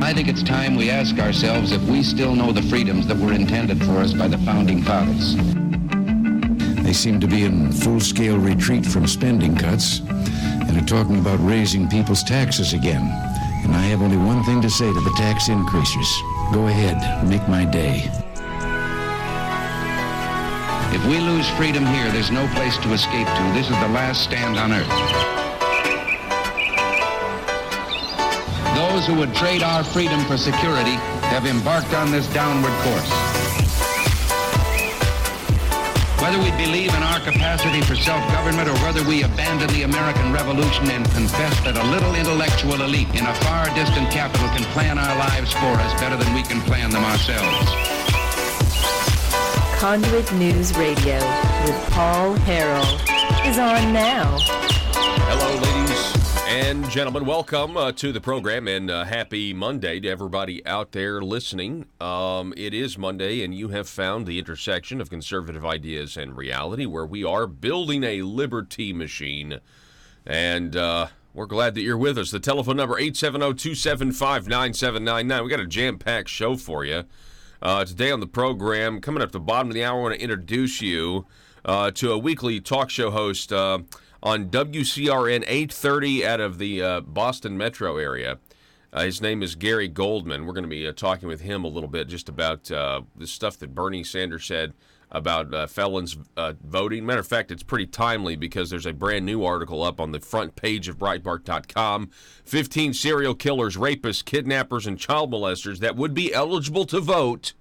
I think it's time we ask ourselves if we still know the freedoms that were intended for us by the Founding Fathers. They seem to be in full-scale retreat from spending cuts and are talking about raising people's taxes again. And I have only one thing to say to the tax increasers. Go ahead, make my day. If we lose freedom here, there's no place to escape to. This is the last stand on earth. Those who would trade our freedom for security have embarked on this downward course. Whether we believe in our capacity for self-government or whether we abandon the American Revolution and confess that a little intellectual elite in a far distant capital can plan our lives for us better than we can plan them ourselves. Conduit News Radio with Paul Harrell is on now. Hello, ladies and gentlemen. Welcome to the program, and happy Monday to everybody out there listening. It is Monday, and you have found the intersection of conservative ideas and reality, where we are building a liberty machine. And we're glad that you're with us. The telephone number, 870-275-9799. We got a jam-packed show for you. Today on the program, coming up at the bottom of the hour, I want to introduce you to a weekly talk show host on WCRN 830 out of the Boston metro area. His name is Gary Goldman. We're going to be talking with him a little bit just about the stuff that Bernie Sanders said about felons voting. Matter of fact, it's pretty timely because there's a brand new article up on the front page of Breitbart.com. 15 serial killers, rapists, kidnappers, and child molesters that would be eligible to vote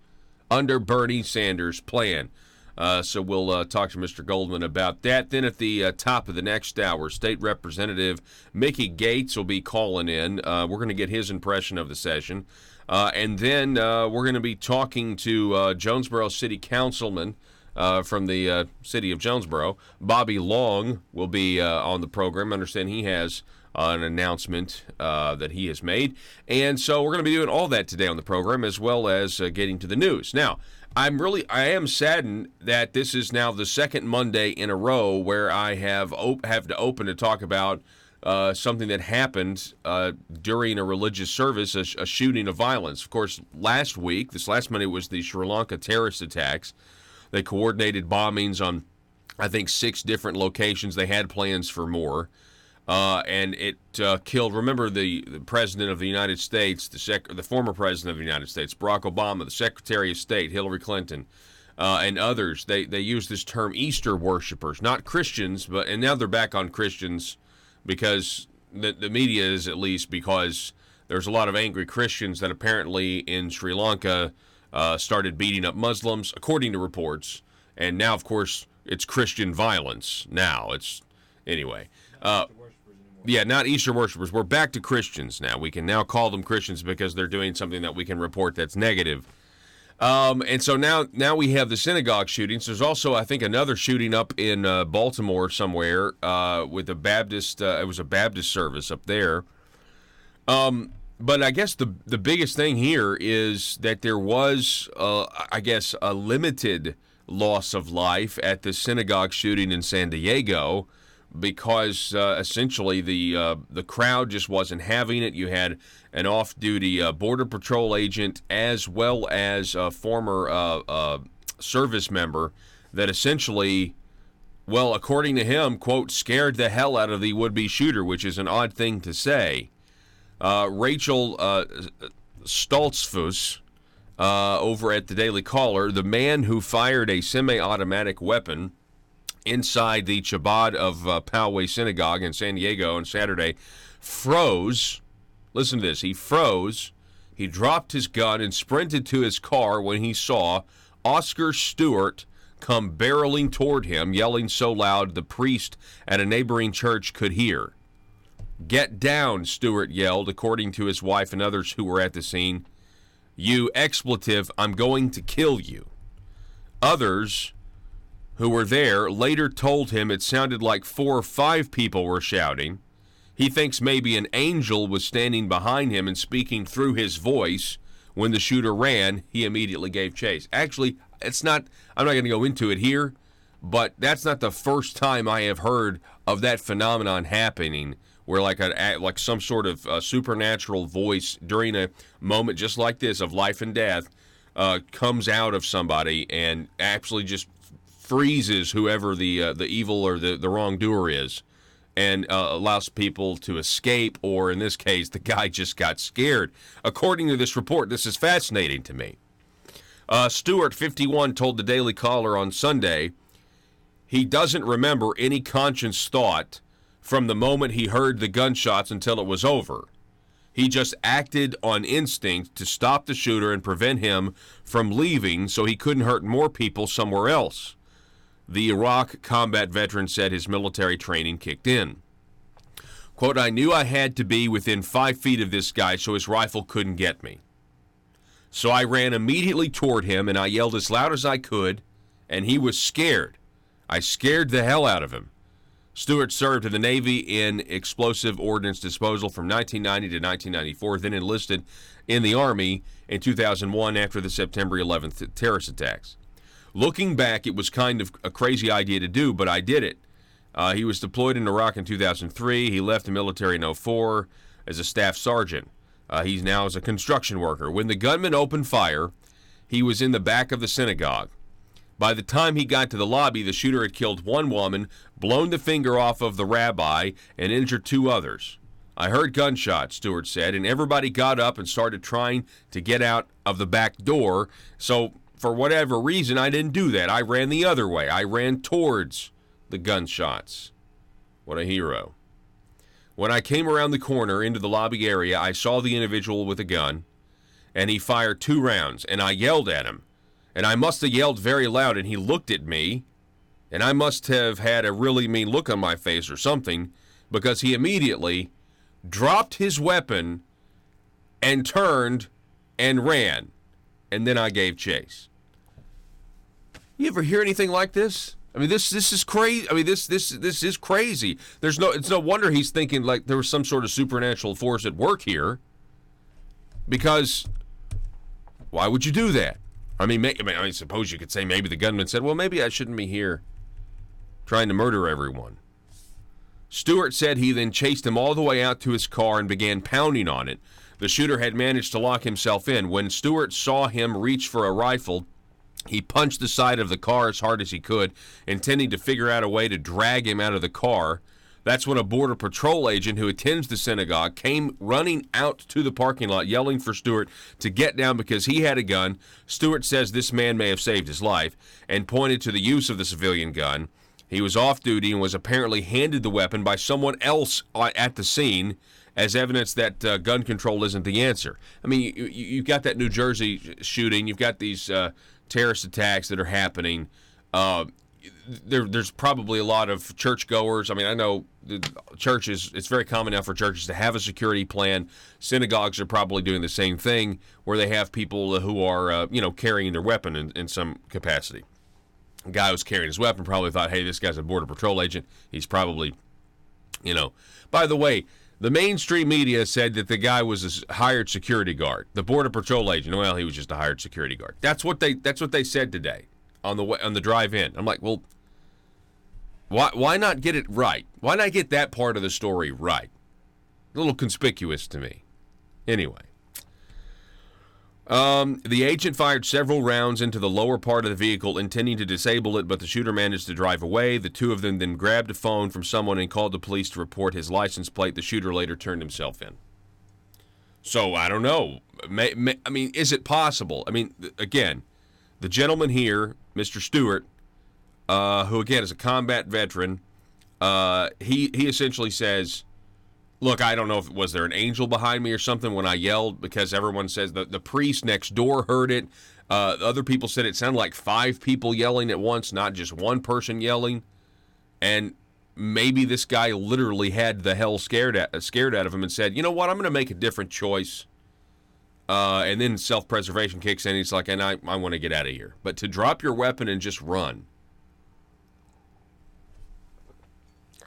under Bernie Sanders' plan. So we'll talk to Mr. Goldman about that. Then at the top of the next hour, State Representative Mickey Gates will be calling in. We're going to get his impression of the session. And then we're going to be talking to Jonesboro City Councilman from the city of Jonesboro. Bobby Long will be on the program. I understand he has an announcement that he has made. And so we're going to be doing all that today on the program, as well as getting to the news. Now, I am saddened that this is now the second Monday in a row where I have to open to talk about something that happened during a religious service, a shooting of violence. Of course, last Monday, was the Sri Lanka terrorist attacks. They coordinated bombings on, I think, 6 different locations. They had plans for more. And it killed, remember, the President of the United States, the former President of the United States, Barack Obama, the Secretary of State, Hillary Clinton, and others. They used this term Easter worshipers, not Christians, and now they're back on Christians because the media is, at least, because there's a lot of angry Christians that apparently in Sri Lanka started beating up Muslims, according to reports. And now, of course, it's Christian violence. Anyway. Yeah, not Easter worshipers. We're back to Christians now. We can now call them Christians because they're doing something that we can report that's negative. And so now we have the synagogue shootings. There's also, I think, another shooting up in Baltimore somewhere with a Baptist. It was a Baptist service up there. But I guess the biggest thing here is that there was, I guess, a limited loss of life at the synagogue shooting in San Diego, because essentially the crowd just wasn't having it. You had an off-duty Border Patrol agent as well as a former service member that essentially, well, according to him, quote, scared the hell out of the would-be shooter, which is an odd thing to say. Rachel Stoltzfus over at the Daily Caller, the man who fired a semi-automatic weapon inside the Chabad of Poway Synagogue in San Diego on Saturday, froze. Listen to this. He froze. He dropped his gun and sprinted to his car when he saw Oscar Stewart come barreling toward him, yelling so loud the priest at a neighboring church could hear. "Get down," Stewart yelled, according to his wife and others who were at the scene. "You expletive, I'm going to kill you." Others who were there later told him it sounded like 4 or 5 people were shouting. He thinks maybe an angel was standing behind him and speaking through his voice. When the shooter ran, he immediately gave chase. Actually, I'm not going to go into it here, but that's not the first time I have heard of that phenomenon happening, where like some sort of supernatural voice during a moment just like this of life and death comes out of somebody and actually just freezes whoever the evil or the wrongdoer is, and allows people to escape, or in this case, the guy just got scared. According to this report, this is fascinating to me. Stewart, 51, told the Daily Caller on Sunday he doesn't remember any conscious thought from the moment he heard the gunshots until it was over. He just acted on instinct to stop the shooter and prevent him from leaving so he couldn't hurt more people somewhere else. The Iraq combat veteran said his military training kicked in. Quote, I knew I had to be within 5 feet of this guy so his rifle couldn't get me. So I ran immediately toward him and I yelled as loud as I could, and he was scared. I scared the hell out of him. Stewart served in the Navy in explosive ordnance disposal from 1990 to 1994, then enlisted in the Army in 2001 after the September 11th terrorist attacks. Looking back, it was kind of a crazy idea to do, but I did it. He was deployed in Iraq in 2003. He left the military in 2004 as a staff sergeant. He's now as a construction worker. When the gunman opened fire, he was in the back of the synagogue. By the time he got to the lobby, the shooter had killed one woman, blown the finger off of the rabbi, and injured 2 others. I heard gunshots, Stewart said, and everybody got up and started trying to get out of the back door. So, for whatever reason, I didn't do that. I ran the other way. I ran towards the gunshots. What a hero. When I came around the corner into the lobby area, I saw the individual with a gun, and he fired 2 rounds, and I yelled at him. And I must have yelled very loud, and he looked at me, and I must have had a really mean look on my face or something, because he immediately dropped his weapon and turned and ran, and then I gave chase. You ever hear anything like this? I mean, this is crazy. I mean, this is crazy. It's no wonder he's thinking like there was some sort of supernatural force at work here, because why would you do that? I mean, suppose you could say maybe the gunman said, well, maybe I shouldn't be here trying to murder everyone. Stewart said he then chased him all the way out to his car and began pounding on it. The shooter had managed to lock himself in. When Stewart saw him reach for a rifle, he punched the side of the car as hard as he could, intending to figure out a way to drag him out of the car. That's when a Border Patrol agent who attends the synagogue came running out to the parking lot, yelling for Stewart to get down because he had a gun. Stewart says this man may have saved his life and pointed to the use of the civilian gun. He was off duty and was apparently handed the weapon by someone else at the scene as evidence that gun control isn't the answer. I mean, you've got that New Jersey shooting. You've got these terrorist attacks that are happening. There's probably a lot of churchgoers. I mean, I know the churches, it's very common now for churches to have a security plan. Synagogues are probably doing the same thing, where they have people who are, carrying their weapon in some capacity. A guy who's carrying his weapon probably thought, hey, this guy's a Border Patrol agent. He's probably, By the way, the mainstream media said that the guy was a hired security guard. The Border Patrol agent, well, he was just a hired security guard. That's what they said today on the drive in. I'm like, well, why not get it right? Why not get that part of the story right? A little conspicuous to me. Anyway, the agent fired several rounds into the lower part of the vehicle, intending to disable it, but the shooter managed to drive away. The 2 of them then grabbed a phone from someone and called the police to report his license plate. The shooter later turned himself in. So, I don't know. I mean, is it possible? I mean, again, the gentleman here, Mr. Stewart, who, again, is a combat veteran, he essentially says, look, I don't know if was there an angel behind me or something when I yelled, because everyone says the priest next door heard it. Other people said it sounded like 5 people yelling at once, not just one person yelling. And maybe this guy literally had the hell scared out of him and said, you know what, I'm going to make a different choice. And then self-preservation kicks in. He's like, and I want to get out of here. But to drop your weapon and just run.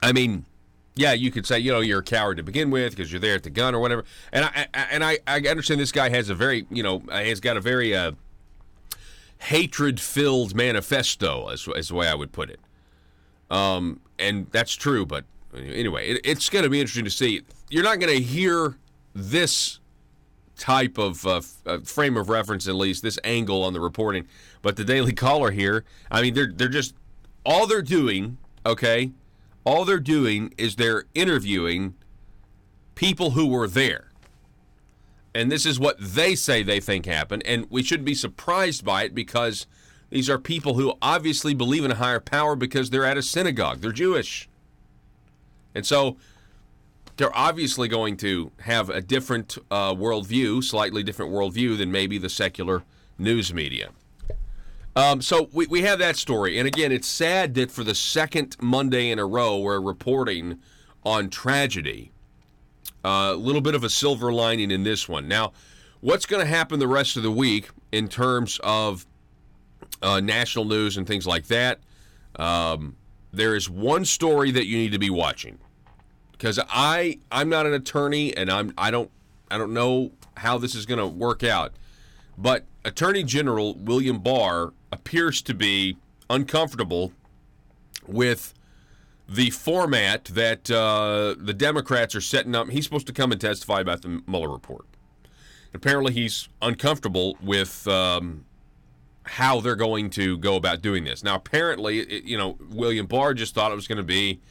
I mean, yeah, you could say, you're a coward to begin with because you're there at the gun or whatever. And I understand this guy has a very, has got a very hatred-filled manifesto, as the way I would put it. And that's true, but Anyway, it's going to be interesting to see. You're not going to hear this type of frame of reference, at least this angle on the reporting. But the Daily Caller here, I mean, they're just all they're doing. Okay, all they're doing is they're interviewing people who were there. And this is what they say they think happened. And we shouldn't be surprised by it because these are people who obviously believe in a higher power because they're at a synagogue. They're Jewish. And so they're obviously going to have a different worldview, slightly different worldview than maybe the secular news media. So we have that story. And again, it's sad that for the second Monday in a row, we're reporting on tragedy. A little bit of a silver lining in this one. Now, what's going to happen the rest of the week in terms of national news and things like that? There is one story that you need to be watching because I'm not an attorney and I don't know how this is going to work out. But Attorney General William Barr appears to be uncomfortable with the format that the Democrats are setting up. He's supposed to come and testify about the Mueller report. Apparently, he's uncomfortable with how they're going to go about doing this. Now, apparently, William Barr just thought it was going to be,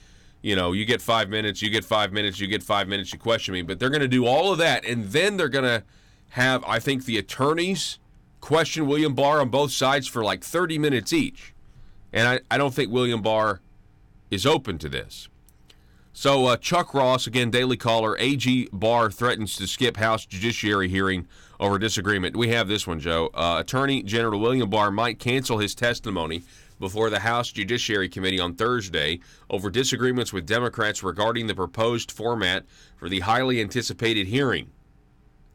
you get 5 minutes, you get 5 minutes, you get 5 minutes, you question me. But they're going to do all of that, and then they're going to have, I think, the attorneys question William Barr on both sides for like 30 minutes each. And I don't think William Barr is open to this. So Chuck Ross, again, Daily Caller, AG Barr threatens to skip House Judiciary hearing over disagreement. We have this one, Joe. Attorney General William Barr might cancel his testimony before the House Judiciary Committee on Thursday over disagreements with Democrats regarding the proposed format for the highly anticipated hearing.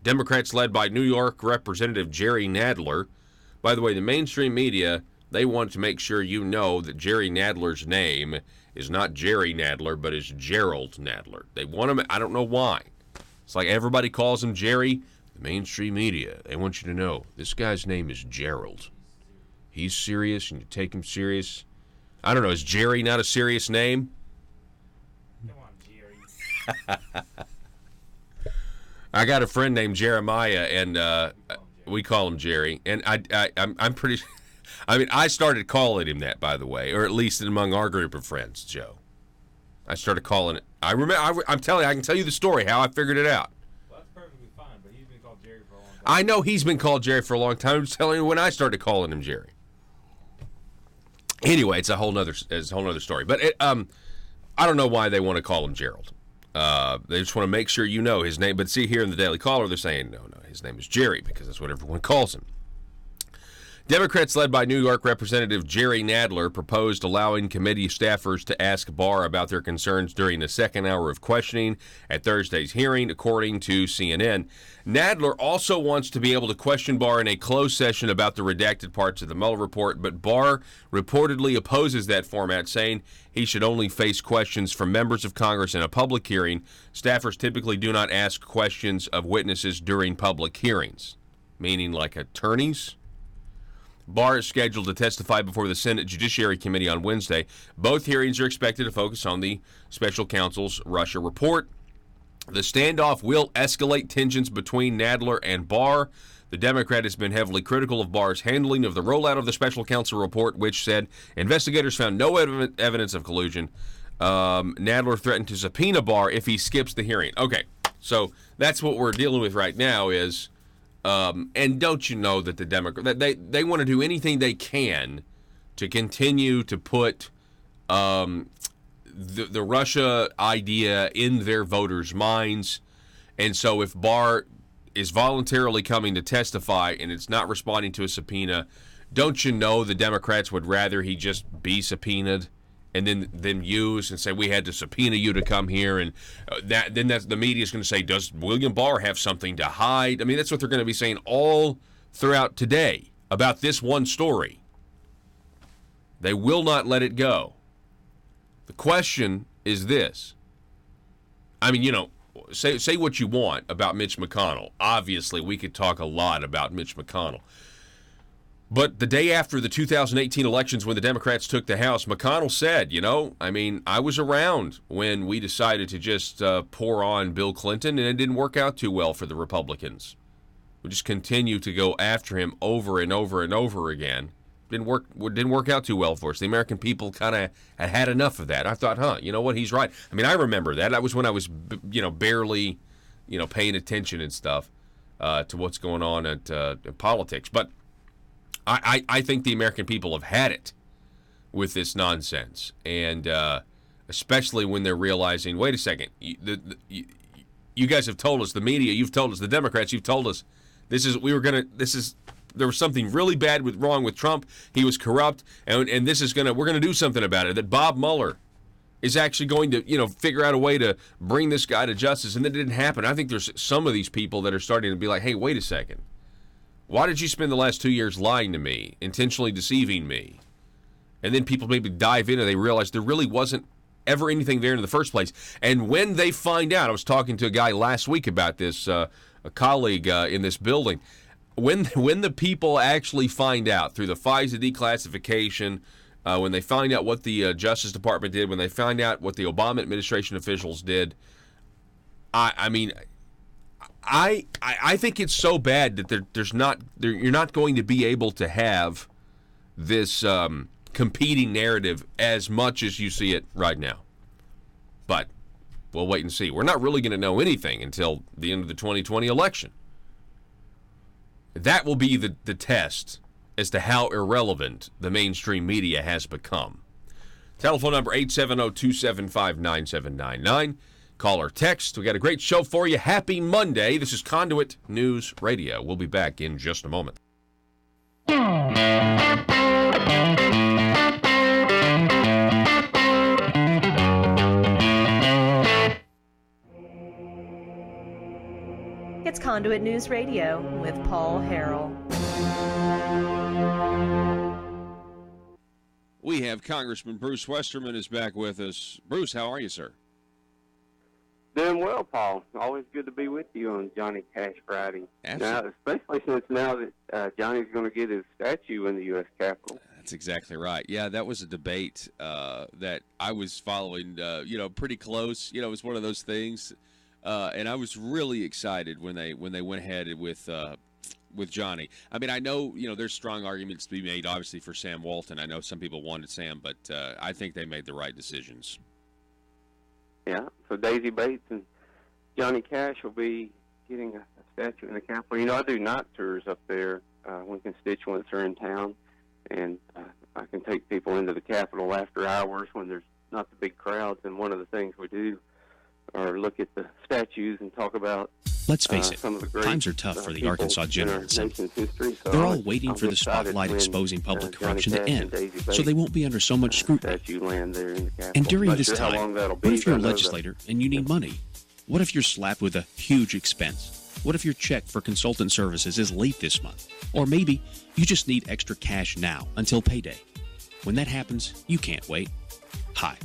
Democrats led by New York Representative Jerry Nadler. By the way, the mainstream media, they want to make sure you know that Jerry Nadler's name is not Jerry Nadler, but is Gerald Nadler. They want him, I don't know why. It's like everybody calls him Jerry. The mainstream media, they want you to know this guy's name is Gerald. He's serious and you take him serious. I don't know, is Jerry not a serious name? Come on, Jerry. I got a friend named Jeremiah, and we call him Jerry. And I'm pretty. I mean, I started calling him that, by the way, or at least among our group of friends, Joe. I started calling it. I remember. I'm telling you, I can tell you the story how I figured it out. Well, that's perfectly fine, but he's been called Jerry for a long time. I know he's been called Jerry for a long time. I'm just telling you when I started calling him Jerry. Anyway, it's a whole nother story. But I don't know why they want to call him Gerald. They just want to make sure you know his name. But see, here in the Daily Caller, they're saying, no, his name is Jerry because that's what everyone calls him. Democrats led by New York Representative Jerry Nadler proposed allowing committee staffers to ask Barr about their concerns during the second hour of questioning at Thursday's hearing, according to CNN. Nadler also wants to be able to question Barr in a closed session about the redacted parts of the Mueller report, but Barr reportedly opposes that format, saying he should only face questions from members of Congress in a public hearing. Staffers typically do not ask questions of witnesses during public hearings, meaning like attorneys. Barr is scheduled to testify before the Senate Judiciary Committee on Wednesday. Both hearings are expected to focus on the special counsel's Russia report. The standoff will escalate tensions between Nadler and Barr. The Democrat has been heavily critical of Barr's handling of the rollout of the special counsel report, which said investigators found no evidence of collusion. Nadler threatened to subpoena Barr if he skips the hearing. Okay, so that's what we're dealing with right now is... and don't you know that the Democrats, they want to do anything they can to continue to put the Russia idea in their voters' minds. And so if Barr is voluntarily coming to testify and it's not responding to a subpoena, don't you know the Democrats would rather he just be subpoenaed and then use and say we had to subpoena you to come here, and then the media is going to say, does William Barr have something to hide? I mean, that's what they're going to be saying all throughout today about this one story. They will not let it go. The question is this. I mean, say what you want about Mitch McConnell. Obviously, we could talk a lot about Mitch McConnell. But the day after the 2018 elections, when the Democrats took the House, McConnell said, I was around when we decided to just pour on Bill Clinton, and it didn't work out too well for the Republicans. We just continue to go after him over and over and over again. Didn't work out too well for us. The American people kind of had enough of that. I thought, you know what, he's right. I mean, I remember that. That was when I was, barely, paying attention and stuff to what's going on at politics. But I think the American people have had it with this nonsense, and especially when they're realizing, wait a second, you guys have told us, the media, you've told us, the Democrats, you've told us, there was something really bad wrong with Trump. He was corrupt, and we're gonna do something about it. That Bob Mueller is actually going to, figure out a way to bring this guy to justice, and that didn't happen. I think there's some of these people that are starting to be like, hey, wait a second. Why did you spend the last 2 years lying to me, intentionally deceiving me? And then people maybe dive in and they realize there really wasn't ever anything there in the first place. And when they find out, I was talking to a guy last week about this, a colleague in this building. When the people actually find out through the FISA declassification, when they find out what the Justice Department did, when they find out what the Obama administration officials did, I think it's so bad that you're not going to be able to have this competing narrative as much as you see it right now. But we'll wait and see. We're not really going to know anything until the end of the 2020 election. That will be the test as to how irrelevant the mainstream media has become. Telephone number 870-275-9799. Call or text. We got a great show for you. Happy Monday. This is Conduit News Radio. We'll be back in just a moment. It's Conduit News Radio with Paul Harrell. We have Congressman Bruce Westerman is back with us. Bruce, how are you, sir? Doing well, Paul. Always good to be with you on Johnny Cash Friday. Absolutely. Now, especially since now that Johnny's going to get his statue in the U.S. Capitol. That's exactly right. Yeah, that was a debate that I was following, pretty close. It was one of those things, and I was really excited when they went ahead with Johnny. I mean, I know there's strong arguments to be made, obviously, for Sam Walton. I know some people wanted Sam, but I think they made the right decisions. Yeah, so Daisy Bates and Johnny Cash will be getting a statue in the Capitol. I do night tours up there when constituents are in town, and I can take people into the Capitol after hours when there's not the big crowds, and one of the things we do are look at the statues and talk about Let's face it, some of the great, times are tough for the Arkansas General Assembly. History, so They're all waiting for the spotlight exposing public corruption to end, so they won't be under so much scrutiny. And during this time, what if you're a legislator and you need money? What if you're slapped with a huge expense? What if your check for consultant services is late this month? Or maybe you just need extra cash now until payday. When that happens, you can't wait. Hi,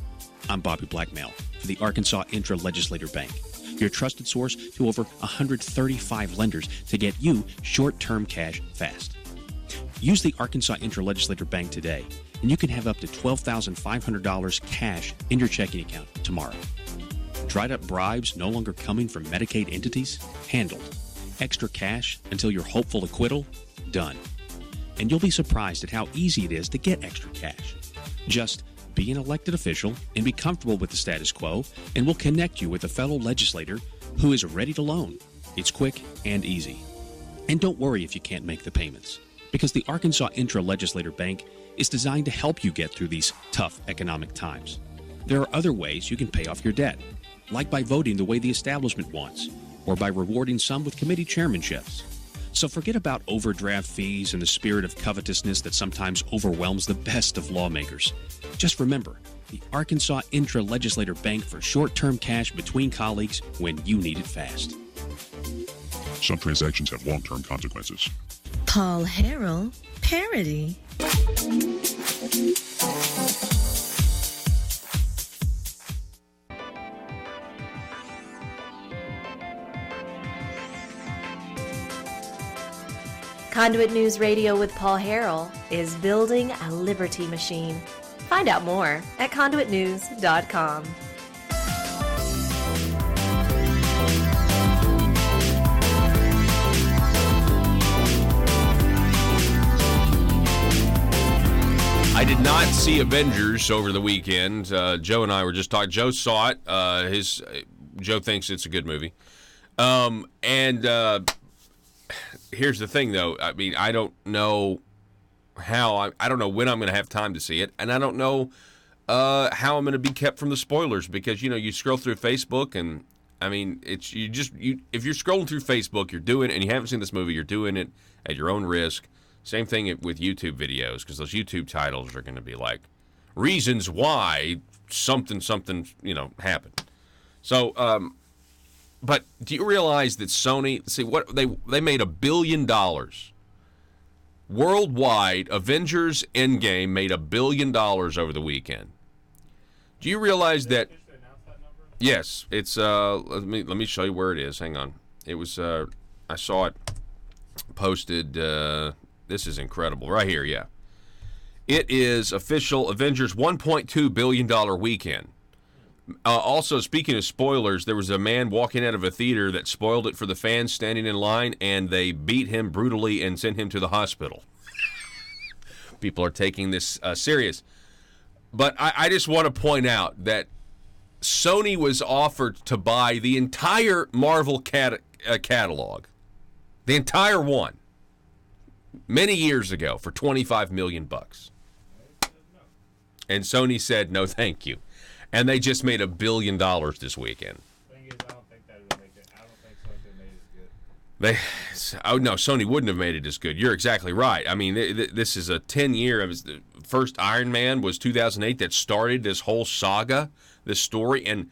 I'm Bobby Blackmail for the Arkansas Intra-Legislator Bank, your trusted source to over 135 lenders to get you short-term cash fast. Use the Arkansas Intra-Legislator Bank today, and you can have up to $12,500 cash in your checking account tomorrow. Dried up bribes no longer coming from Medicaid entities? Handled. Extra cash until your hopeful acquittal? Done. And you'll be surprised at how easy it is to get extra cash. Just be an elected official and be comfortable with the status quo, and we'll connect you with a fellow legislator who is ready to loan. It's quick and easy. And don't worry if you can't make the payments, because the Arkansas Intra-Legislator Bank is designed to help you get through these tough economic times. There are other ways you can pay off your debt, like by voting the way the establishment wants, or by rewarding some with committee chairmanships. So forget about overdraft fees and the spirit of covetousness that sometimes overwhelms the best of lawmakers. Just remember, the Arkansas Intra-Legislator Bank for short-term cash between colleagues when you need it fast. Some transactions have long-term consequences. Paul Harrell, parody. Conduit News Radio with Paul Harrell is building a liberty machine. Find out more at conduitnews.com. I did not see Avengers over the weekend. Joe and I were just talking. Joe saw it. Joe thinks it's a good movie. Here's the thing, though. I mean, I don't know how. I don't know when I'm going to have time to see it, and I don't know how I'm going to be kept from the spoilers because you scroll through Facebook, and I mean, if you're scrolling through Facebook, you're doing it, and you haven't seen this movie, you're doing it at your own risk. Same thing with YouTube videos, because those YouTube titles are going to be like reasons why something happened. So, but do you realize that Sony? See what they made $1 billion worldwide. Avengers Endgame made $1 billion over the weekend. Do you realize that? Yes, it's. Let me show you where it is. Hang on. It was. I saw it posted. This is incredible. Right here, yeah. It is official Avengers $1.2 billion weekend. Also, speaking of spoilers, there was a man walking out of a theater that spoiled it for the fans standing in line, and they beat him brutally and sent him to the hospital. People are taking this serious. But I just want to point out that Sony was offered to buy the entire Marvel catalog. The entire one. Many years ago for $25 million. And Sony said, no, thank you. And they just made $1 billion this weekend. Thing is, I don't think that would make it. I don't think Sony could have made it as good. No, Sony wouldn't have made it as good. You're exactly right. I mean, this is a 10-year. The first Iron Man was 2008 that started this whole saga, this story. And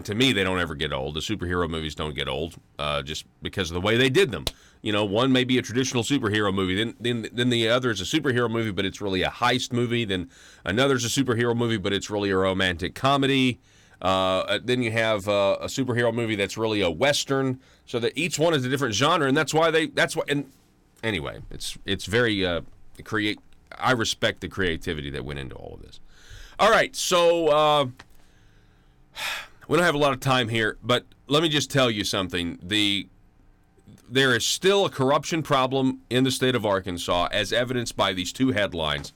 to me, they don't ever get old. The superhero movies don't get old just because of the way they did them. One may be a traditional superhero movie, then the other is a superhero movie, but it's really a heist movie. Then another's a superhero movie, but it's really a romantic comedy. Then you have a superhero movie that's really a western. So that each one is a different genre, and that's why. And anyway, it's very I respect the creativity that went into all of this. All right, so we don't have a lot of time here, but let me just tell you something. There is still a corruption problem in the state of Arkansas, as evidenced by these two headlines.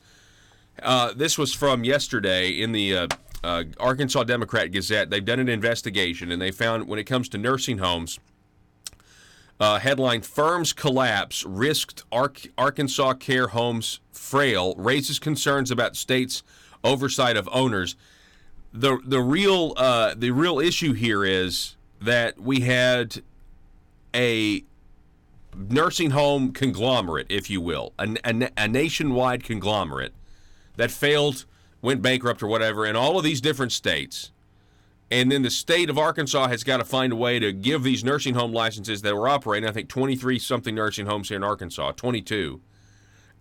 This was from yesterday in the Arkansas Democrat Gazette. They've done an investigation, and they found when it comes to nursing homes, headline, Firms Collapse, Risked Arkansas Care Homes Frail, Raises Concerns About State's Oversight of Owners. The real issue here is that we had a nursing home conglomerate, if you will, a nationwide conglomerate that failed, went bankrupt or whatever in all of these different states. And then the state of Arkansas has got to find a way to give these nursing home licenses that were operating, I think 23-something nursing homes here in Arkansas, 22.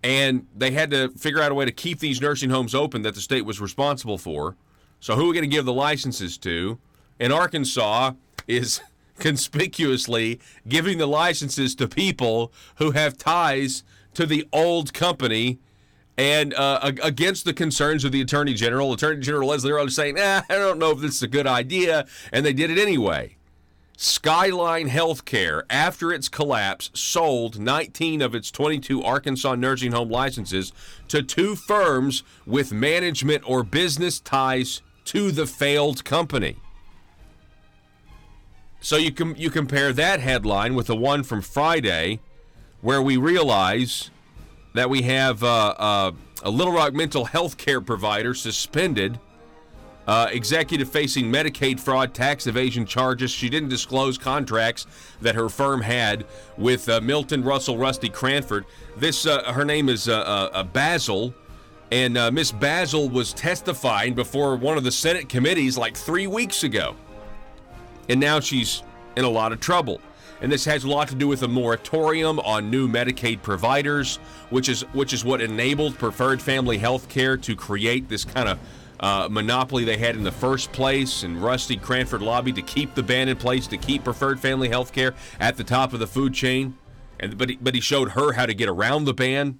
And they had to figure out a way to keep these nursing homes open that the state was responsible for. So who are we going to give the licenses to? And Arkansas is conspicuously giving the licenses to people who have ties to the old company and against the concerns of the Attorney General. Attorney General Leslie Earl is saying, I don't know if this is a good idea, and they did it anyway. Skyline Healthcare, after its collapse, sold 19 of its 22 Arkansas nursing home licenses to two firms with management or business ties to the failed company. So you compare that headline with the one from Friday, where we realize that we have a Little Rock mental health care provider suspended, executive facing Medicaid fraud, tax evasion charges. She didn't disclose contracts that her firm had with Milton Russell Rusty Cranford. Her name is Basil, and Miss Basil was testifying before one of the Senate committees like 3 weeks ago. And now she's in a lot of trouble. And this has a lot to do with a moratorium on new Medicaid providers, which is what enabled Preferred Family Health Care to create this kind of monopoly they had in the first place. And Rusty Cranford lobbied to keep the ban in place, to keep Preferred Family Health Care at the top of the food chain. But he showed her how to get around the ban.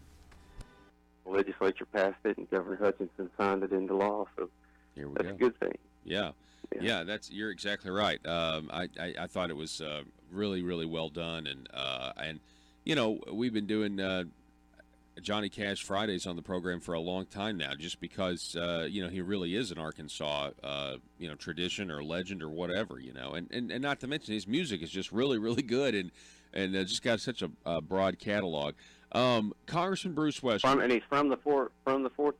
The legislature passed it, and Governor Hutchinson signed it into law. So that's a good thing. Yeah, you're exactly right. I thought it was really, really well done, and we've been doing Johnny Cash Fridays on the program for a long time now, just because he really is an Arkansas tradition or legend or whatever, and not to mention his music is just really, really good, and just got such a broad catalog. Congressman Bruce Westerman, and he's from the fourth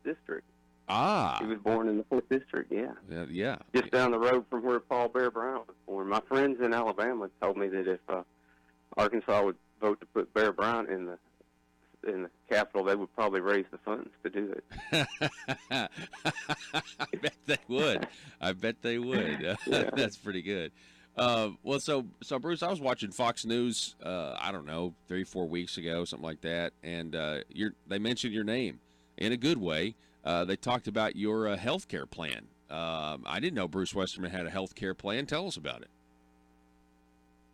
district. Ah, he was born in the 4th district. Yeah. Just down the road from where Paul Bear Bryant was born. My friends in Alabama told me that if Arkansas would vote to put Bear Bryant in the Capitol, they would probably raise the funds to do it. I bet they would. That's pretty good. So Bruce, I was watching Fox News, I don't know, 3-4 weeks ago, something like that, and they mentioned your name in a good way. They talked about your health care plan. I didn't know Bruce Westerman had a health care plan. Tell us about it.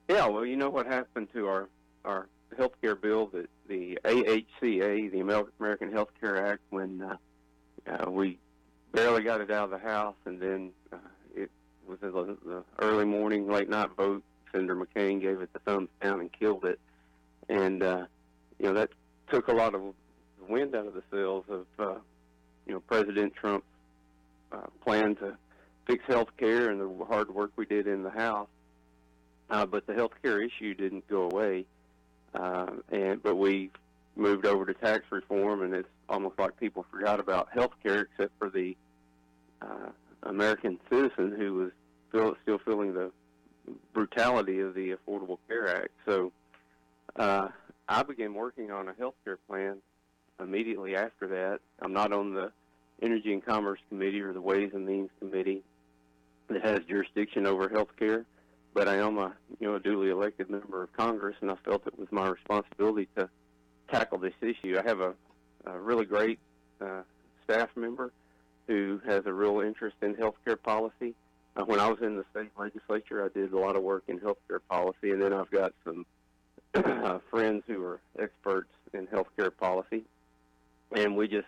Yeah, well, you know what happened to our health care bill, the AHCA, the American Health Care Act, when we barely got it out of the House, and then it was the early morning, late night vote. Senator McCain gave it the thumbs down and killed it. And, that took a lot of wind out of the sails of President Trump's plan to fix health care and the hard work we did in the House. But the health care issue didn't go away. But we moved over to tax reform, and it's almost like people forgot about health care except for the American citizen who was still feeling the brutality of the Affordable Care Act. So I began working on a health care plan immediately after that. I'm not on the Energy and Commerce Committee or the Ways and Means Committee that has jurisdiction over health care, but I am a duly elected member of Congress, and I felt it was my responsibility to tackle this issue. I have a really great staff member who has a real interest in health care policy. When I was in the state legislature, I did a lot of work in health care policy, and then I've got some friends who are experts in health care policy, and we just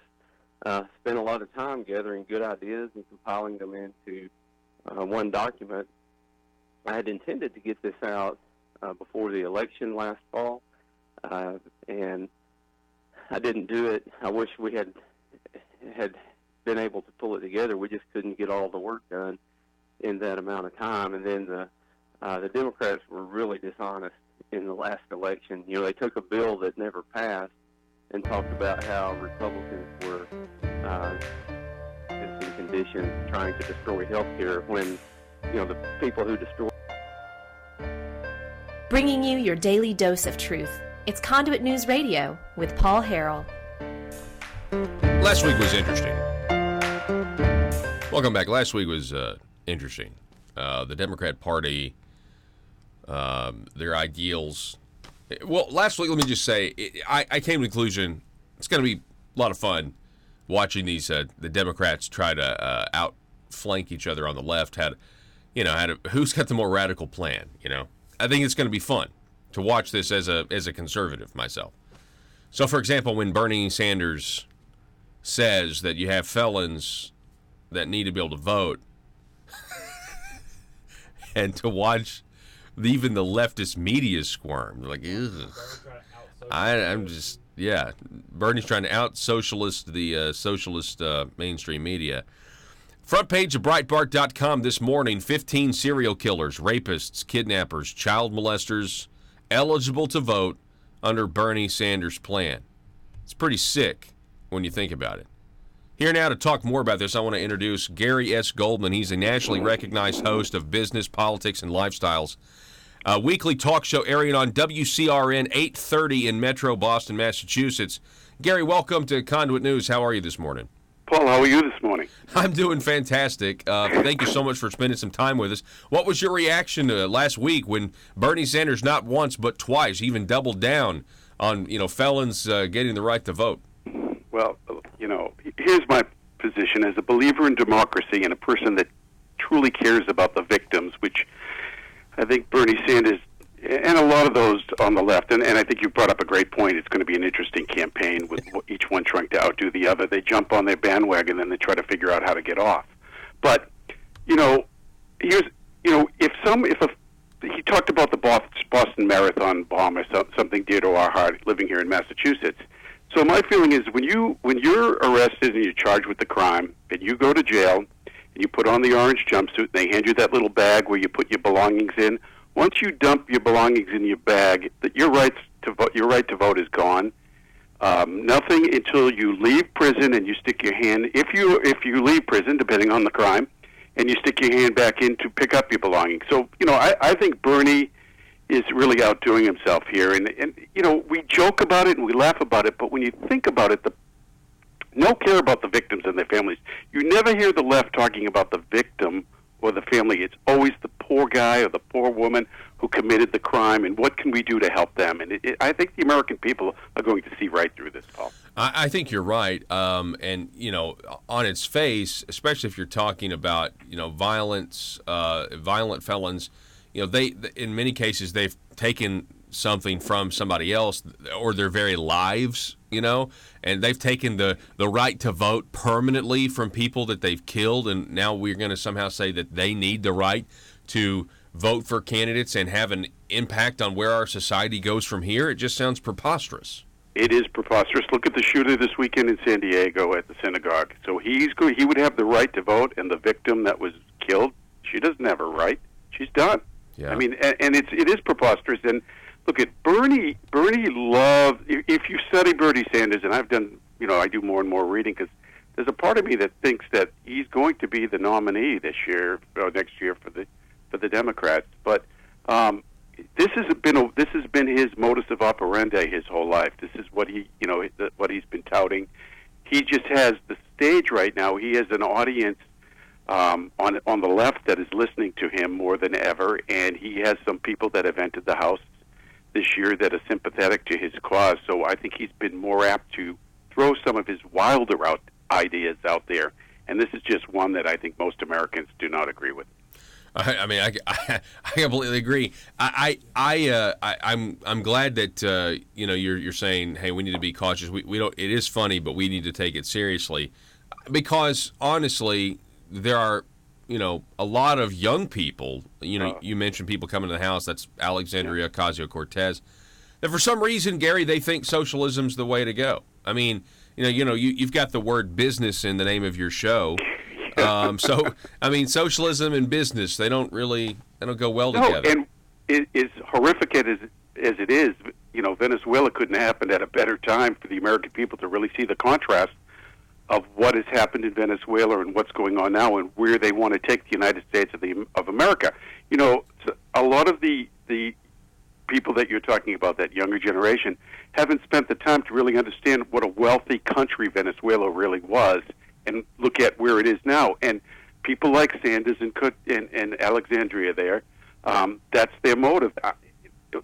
spent a lot of time gathering good ideas and compiling them into one document. I had intended to get this out before the election last fall, and I didn't do it. I wish we had been able to pull it together. We just couldn't get all the work done in that amount of time. And then the Democrats were really dishonest in the last election. They took a bill that never passed and talked about how Republicans were in conditions trying to destroy health care when the people who destroy. Bringing you your daily dose of truth. It's Conduit News Radio with Paul Harrell. Last week was interesting. Welcome back. Last week was interesting. The Democrat Party, their ideals. Well, last week, let me just say, I came to the conclusion it's going to be a lot of fun watching these the Democrats try to outflank each other on the left. Who's got the more radical plan? I think it's going to be fun to watch this as a conservative myself. So, for example, when Bernie Sanders says that you have felons that need to be able to vote, and to watch even the leftist media squirm, they're like, ugh. I'm just, Bernie's trying to out-socialist the socialist mainstream media. Front page of Breitbart.com this morning, 15 serial killers, rapists, kidnappers, child molesters eligible to vote under Bernie Sanders' plan. It's pretty sick when you think about it. Here now to talk more about this, I want to introduce Gary S. Goldman. He's a nationally recognized host of Business, Politics, and Lifestyles, a weekly talk show airing on WCRN 830 in Metro Boston, Massachusetts. Gary, welcome to Conduit News. How are you this morning? Paul, how are you this morning? I'm doing fantastic. Thank you so much for spending some time with us. What was your reaction last week when Bernie Sanders not once but twice even doubled down on felons getting the right to vote? Well, here's my position as a believer in democracy and a person that truly cares about the victims, which I think Bernie Sanders And a lot of those on the left, and I think you brought up a great point. It's going to be an interesting campaign with each one trying to outdo the other. They jump on their bandwagon, and then they try to figure out how to get off. But, here's, he talked about the Boston Marathon bomb or something dear to our heart living here in Massachusetts. So my feeling is when you're arrested and you're charged with the crime, and you go to jail, and you put on the orange jumpsuit, and they hand you that little bag where you put your belongings in, once you dump your belongings in your bag, your right to vote is gone. Nothing until you leave prison and you stick your hand. If you leave prison, depending on the crime, and you stick your hand back in to pick up your belongings. So I think Bernie is really outdoing himself here, and we joke about it and we laugh about it, but when you think about it, no care about the victims and their families. You never hear the left talking about the victim or the family. It's always the poor guy or the poor woman who committed the crime, and what can we do to help them? And I think the American people are going to see right through this, Paul. I think you're right. And, on its face, especially if you're talking about, violent felons, they in many cases, they've taken something from somebody else or their very lives, and they've taken the right to vote permanently from people that they've killed, and now we're going to somehow say that they need the right to vote for candidates and have an impact on where our society goes from here. It just sounds preposterous. It is preposterous. Look at the shooter this weekend in San Diego at the synagogue. So he would have the right to vote, and the victim that was killed, she doesn't have a right. She's done. Yeah. I mean, and it is preposterous. And look at Bernie. Bernie loves. If you study Bernie Sanders, and I've done, I do more and more reading because there's a part of me that thinks that he's going to be the nominee this year or next year for the Democrats. But this has been his modus operandi his whole life. This is what what he's been touting. He just has the stage right now. He has an audience on the left that is listening to him more than ever, and he has some people that have entered the House this year that are sympathetic to his cause. So I think he's been more apt to throw some of his wilder ideas out there, and this is just one that I think most Americans do not agree with. I completely agree. I'm glad that you're saying, hey, we need to be cautious. We don't. It is funny, but we need to take it seriously, because honestly, there are a lot of young people. You mentioned people coming to the House. That's Alexandria Ocasio-Cortez. That for some reason, Gary, they think socialism's the way to go. I mean, you've got the word business in the name of your show. So, I mean, socialism and business, they don't go well together. And as horrific as it is, Venezuela couldn't have happened at a better time for the American people to really see the contrast of what has happened in Venezuela and what's going on now and where they want to take the United States of America. A lot of the people that you're talking about, that younger generation, haven't spent the time to really understand what a wealthy country Venezuela really was and look at where it is now. And people like Sanders and Alexandria there, that's their motive.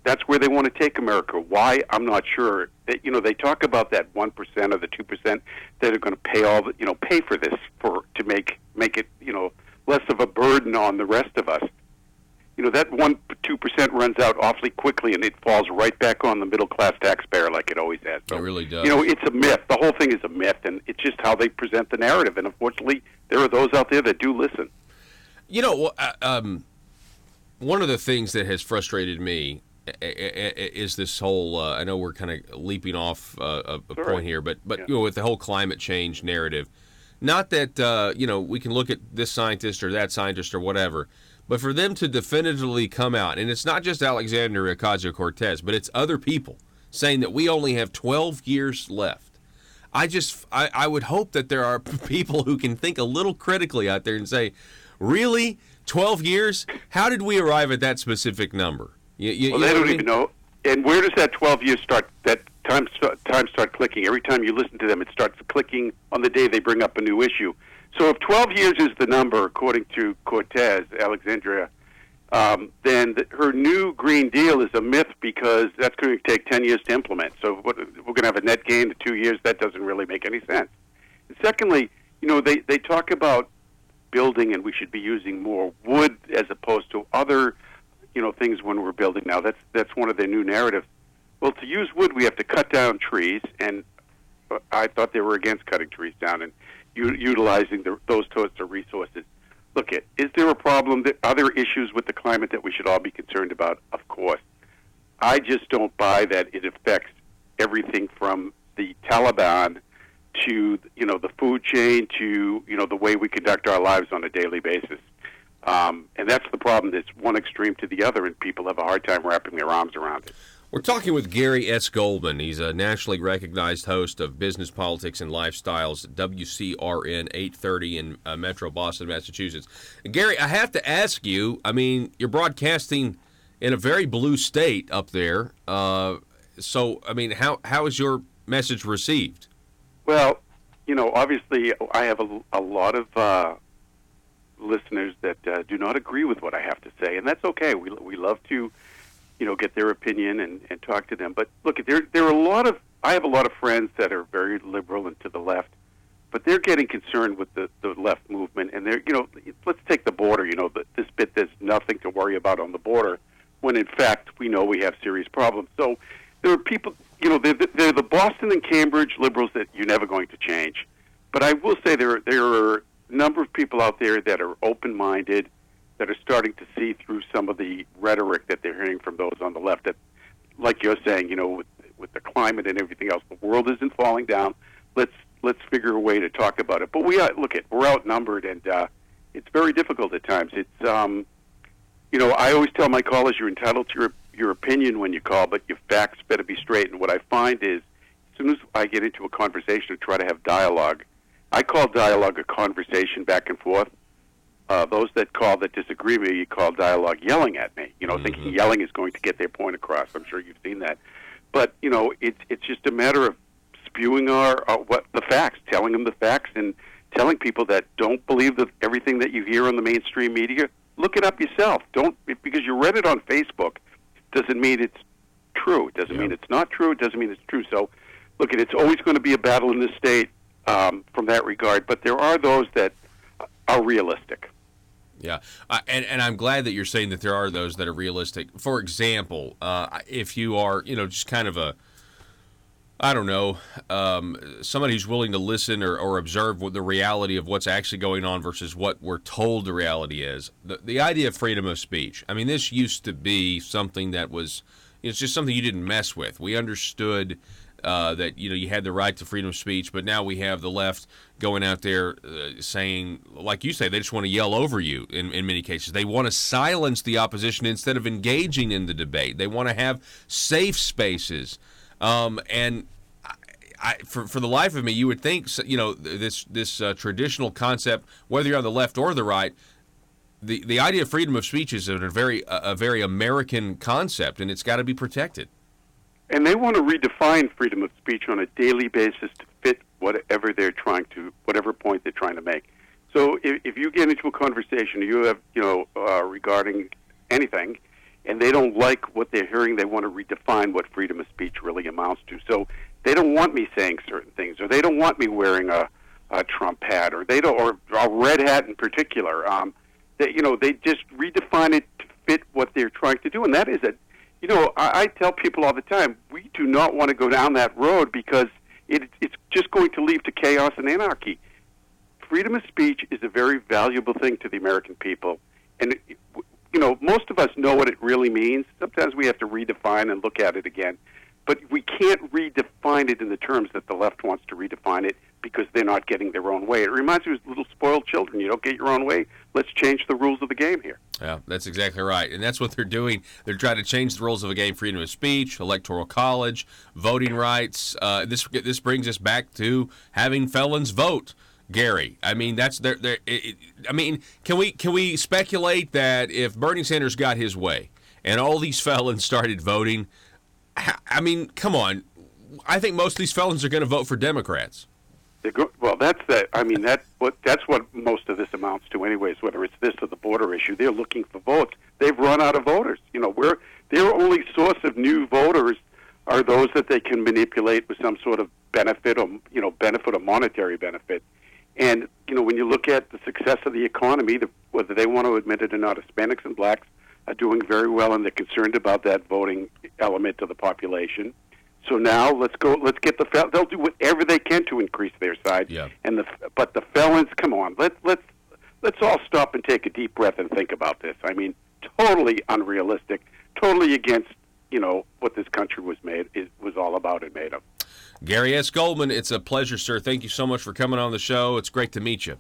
That's where they want to take America. Why? I'm not sure. They talk about that 1% or the 2% that are going to pay for this to make it less of a burden on the rest of us. That 1-2% runs out awfully quickly, and it falls right back on the middle-class taxpayer like it always has. So, it really does. It's a myth. The whole thing is a myth, and it's just how they present the narrative. And unfortunately, there are those out there that do listen. One of the things that has frustrated me is this whole. I know we're kind of leaping off a point here, but with the whole climate change narrative, not that we can look at this scientist or that scientist or whatever. But for them to definitively come out, and it's not just Alexandria Ocasio-Cortez, but it's other people saying that we only have 12 years left. I would hope that there are people who can think a little critically out there and say, really? 12 years? How did we arrive at that specific number? They don't even know. And where does that 12 years start, that time start clicking? Every time you listen to them, it starts clicking on the day they bring up a new issue. So if 12 years is the number, according to Alexandria, then her new Green Deal is a myth because that's going to take 10 years to implement. So we're going to have a net gain of 2 years. That doesn't really make any sense. And secondly, they talk about building and we should be using more wood as opposed to other, things when we're building now. That's one of their new narratives. Well, to use wood, we have to cut down trees, and I thought they were against cutting trees down and utilizing those sorts of resources. Look, is there a problem? Are there issues with the climate that we should all be concerned about? Of course. I just don't buy that it affects everything from the Taliban to, the food chain to, the way we conduct our lives on a daily basis. And that's the problem. It's one extreme to the other, and people have a hard time wrapping their arms around it. We're talking with Gary S. Goldman. He's a nationally recognized host of Business, Politics, and Lifestyles at WCRN 830 in Metro Boston, Massachusetts. And Gary, I have to ask you, you're broadcasting in a very blue state up there. How is your message received? Well, obviously I have a lot of listeners that do not agree with what I have to say, and that's okay. We love to get their opinion and talk to them. But look, there are I have a lot of friends that are very liberal and to the left, but they're getting concerned with the left movement. And they're, let's take the border, this bit, there's nothing to worry about on the border, when in fact we know we have serious problems. So there are people, they're the Boston and Cambridge liberals that you're never going to change. But I will say there are a number of people out there that are open-minded, that are starting to see through some of the rhetoric that they're hearing from those on the left. That, like you're saying, with the climate and everything else, the world isn't falling down. Let's figure a way to talk about it. But we're outnumbered, and it's very difficult at times. It's I always tell my callers, you're entitled to your opinion when you call, but your facts better be straight. And what I find is, as soon as I get into a conversation to try to have dialogue, I call dialogue a conversation back and forth. Those that disagree with me, you call dialogue yelling at me, thinking yelling is going to get their point across. I'm sure you've seen that. But, it's just a matter of spewing the facts, telling them the facts, and telling people that don't believe everything that you hear on the mainstream media. Look it up yourself. Because you read it on Facebook doesn't mean it's true. It doesn't mean it's not true. It doesn't mean it's true. So, look, it's always going to be a battle in this state from that regard. But there are those that are realistic. Yeah, and I'm glad that you're saying that there are those that are realistic. For example, if you are, just kind of somebody who's willing to listen or observe the reality of what's actually going on versus what we're told the reality is. The idea of freedom of speech. This used to be something that was, it's just something you didn't mess with. We understood that you had the right to freedom of speech, but now we have the left going out there saying, like you say, they just want to yell over you in many cases. They want to silence the opposition instead of engaging in the debate. They want to have safe spaces. And for the life of me, you would think, this traditional concept, whether you're on the left or the right, the idea of freedom of speech is a very American concept, and it's got to be protected. And they want to redefine freedom of speech on a daily basis to fit whatever point they're trying to make. So if you get into a conversation, you have, regarding anything, and they don't like what they're hearing, they want to redefine what freedom of speech really amounts to. So they don't want me saying certain things, or they don't want me wearing a Trump hat, or a red hat in particular. They just redefine it to fit what they're trying to do, and that is I tell people all the time, we do not want to go down that road because it's just going to lead to chaos and anarchy. Freedom of speech is a very valuable thing to the American people. And, most of us know what it really means. Sometimes we have to redefine and look at it again. But we can't redefine it in the terms that the left wants to redefine it because they're not getting their own way. It reminds me of little spoiled children. You don't get your own way, let's change the rules of the game here. Yeah, that's exactly right. And that's what they're doing. They're trying to change the rules of the game: freedom of speech, electoral college, voting rights. This brings us back to having felons vote, Gary. That's can we speculate that if Bernie Sanders got his way and all these felons started voting, come on. I think most of these felons are going to vote for Democrats. That's what most of this amounts to, anyways. Whether it's this or the border issue, they're looking for votes. They've run out of voters. Their only source of new voters are those that they can manipulate with some sort of benefit or monetary benefit. And when you look at the success of the economy, whether they want to admit it or not, Hispanics and blacks are doing very well, and they're concerned about that voting element of the population. So now let's get the they'll do whatever they can to increase their side. Yeah. But the felons, come on, let's all stop and take a deep breath and think about this. I mean, totally unrealistic, totally against what this country was all about and made of. Gary S. Goldman, it's a pleasure, sir. Thank you so much for coming on the show. It's great to meet you.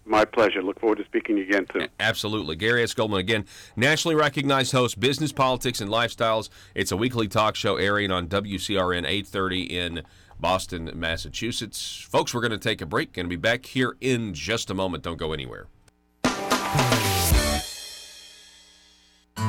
My pleasure. Look forward to speaking again soon. Absolutely. Gary S. Goldman, again, nationally recognized host, business, politics, and lifestyles. It's a weekly talk show airing on WCRN 830 in Boston, Massachusetts. Folks, we're going to take a break. Going to be back here in just a moment. Don't go anywhere.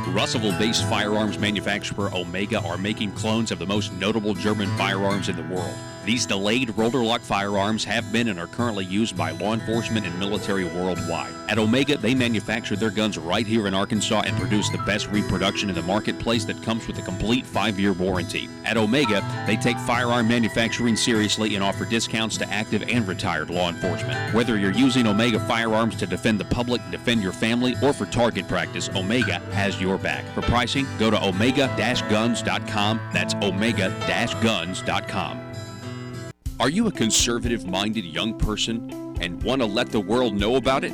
Russellville-based firearms manufacturer Omega are making clones of the most notable German firearms in the world. These delayed rotor-lock firearms have been and are currently used by law enforcement and military worldwide. At Omega, they manufacture their guns right here in Arkansas and produce the best reproduction in the marketplace that comes with a complete 5-year warranty. At Omega, they take firearm manufacturing seriously and offer discounts to active and retired law enforcement. Whether you're using Omega firearms to defend the public, defend your family, or for target practice, Omega has your back. For pricing, go to omega-guns.com. That's omega-guns.com. Are you a conservative-minded young person and want to let the world know about it?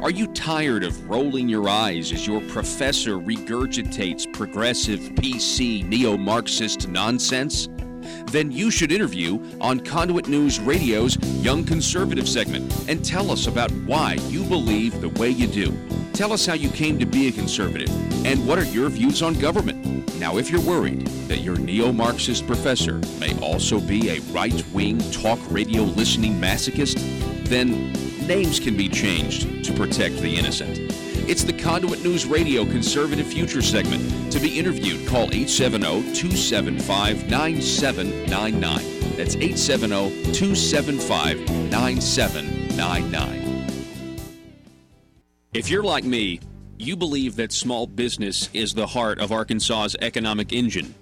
Are you tired of rolling your eyes as your professor regurgitates progressive, PC, neo-Marxist nonsense? Then you should interview on Conduit News Radio's Young Conservative segment and tell us about why you believe the way you do. Tell us how you came to be a conservative and what are your views on government. Now, if you're worried that your neo-Marxist professor may also be a right-wing talk radio listening masochist, then names can be changed to protect the innocent. It's the Conduit News Radio Conservative Future segment. To be interviewed, call 870-275-9799. That's 870-275-9799. If you're like me, you believe that small business is the heart of Arkansas's economic engine,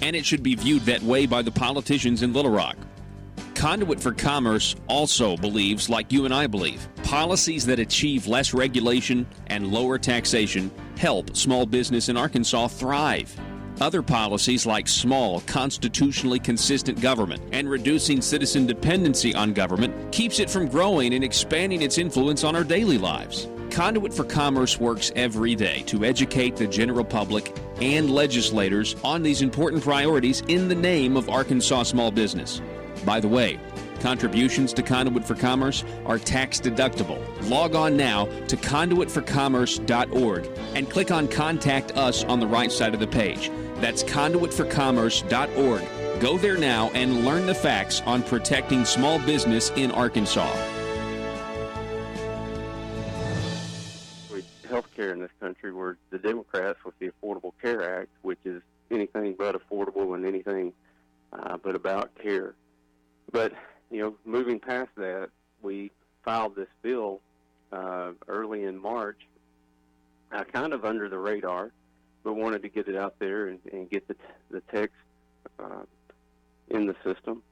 and it should be viewed that way by the politicians in Little Rock. Conduit for Commerce also believes, like you and I believe, policies that achieve less regulation and lower taxation help small business in Arkansas thrive. Other policies like small, constitutionally consistent government and reducing citizen dependency on government keeps it from growing and expanding its influence on our daily lives. Conduit for Commerce works every day to educate the general public and legislators on these important priorities in the name of Arkansas small business. By the way, contributions to Conduit for Commerce are tax deductible. Log on now to conduitforcommerce.org and click on Contact Us on the right side of the page. That's conduitforcommerce.org. Go there now and learn the facts on protecting small business in Arkansas. Healthcare in this country, where the Democrats with the Affordable Care Act, which is anything but affordable and anything but about care. But moving past that, we filed this bill early in March, kind of under the radar, but wanted to get it out there and get the text in the system.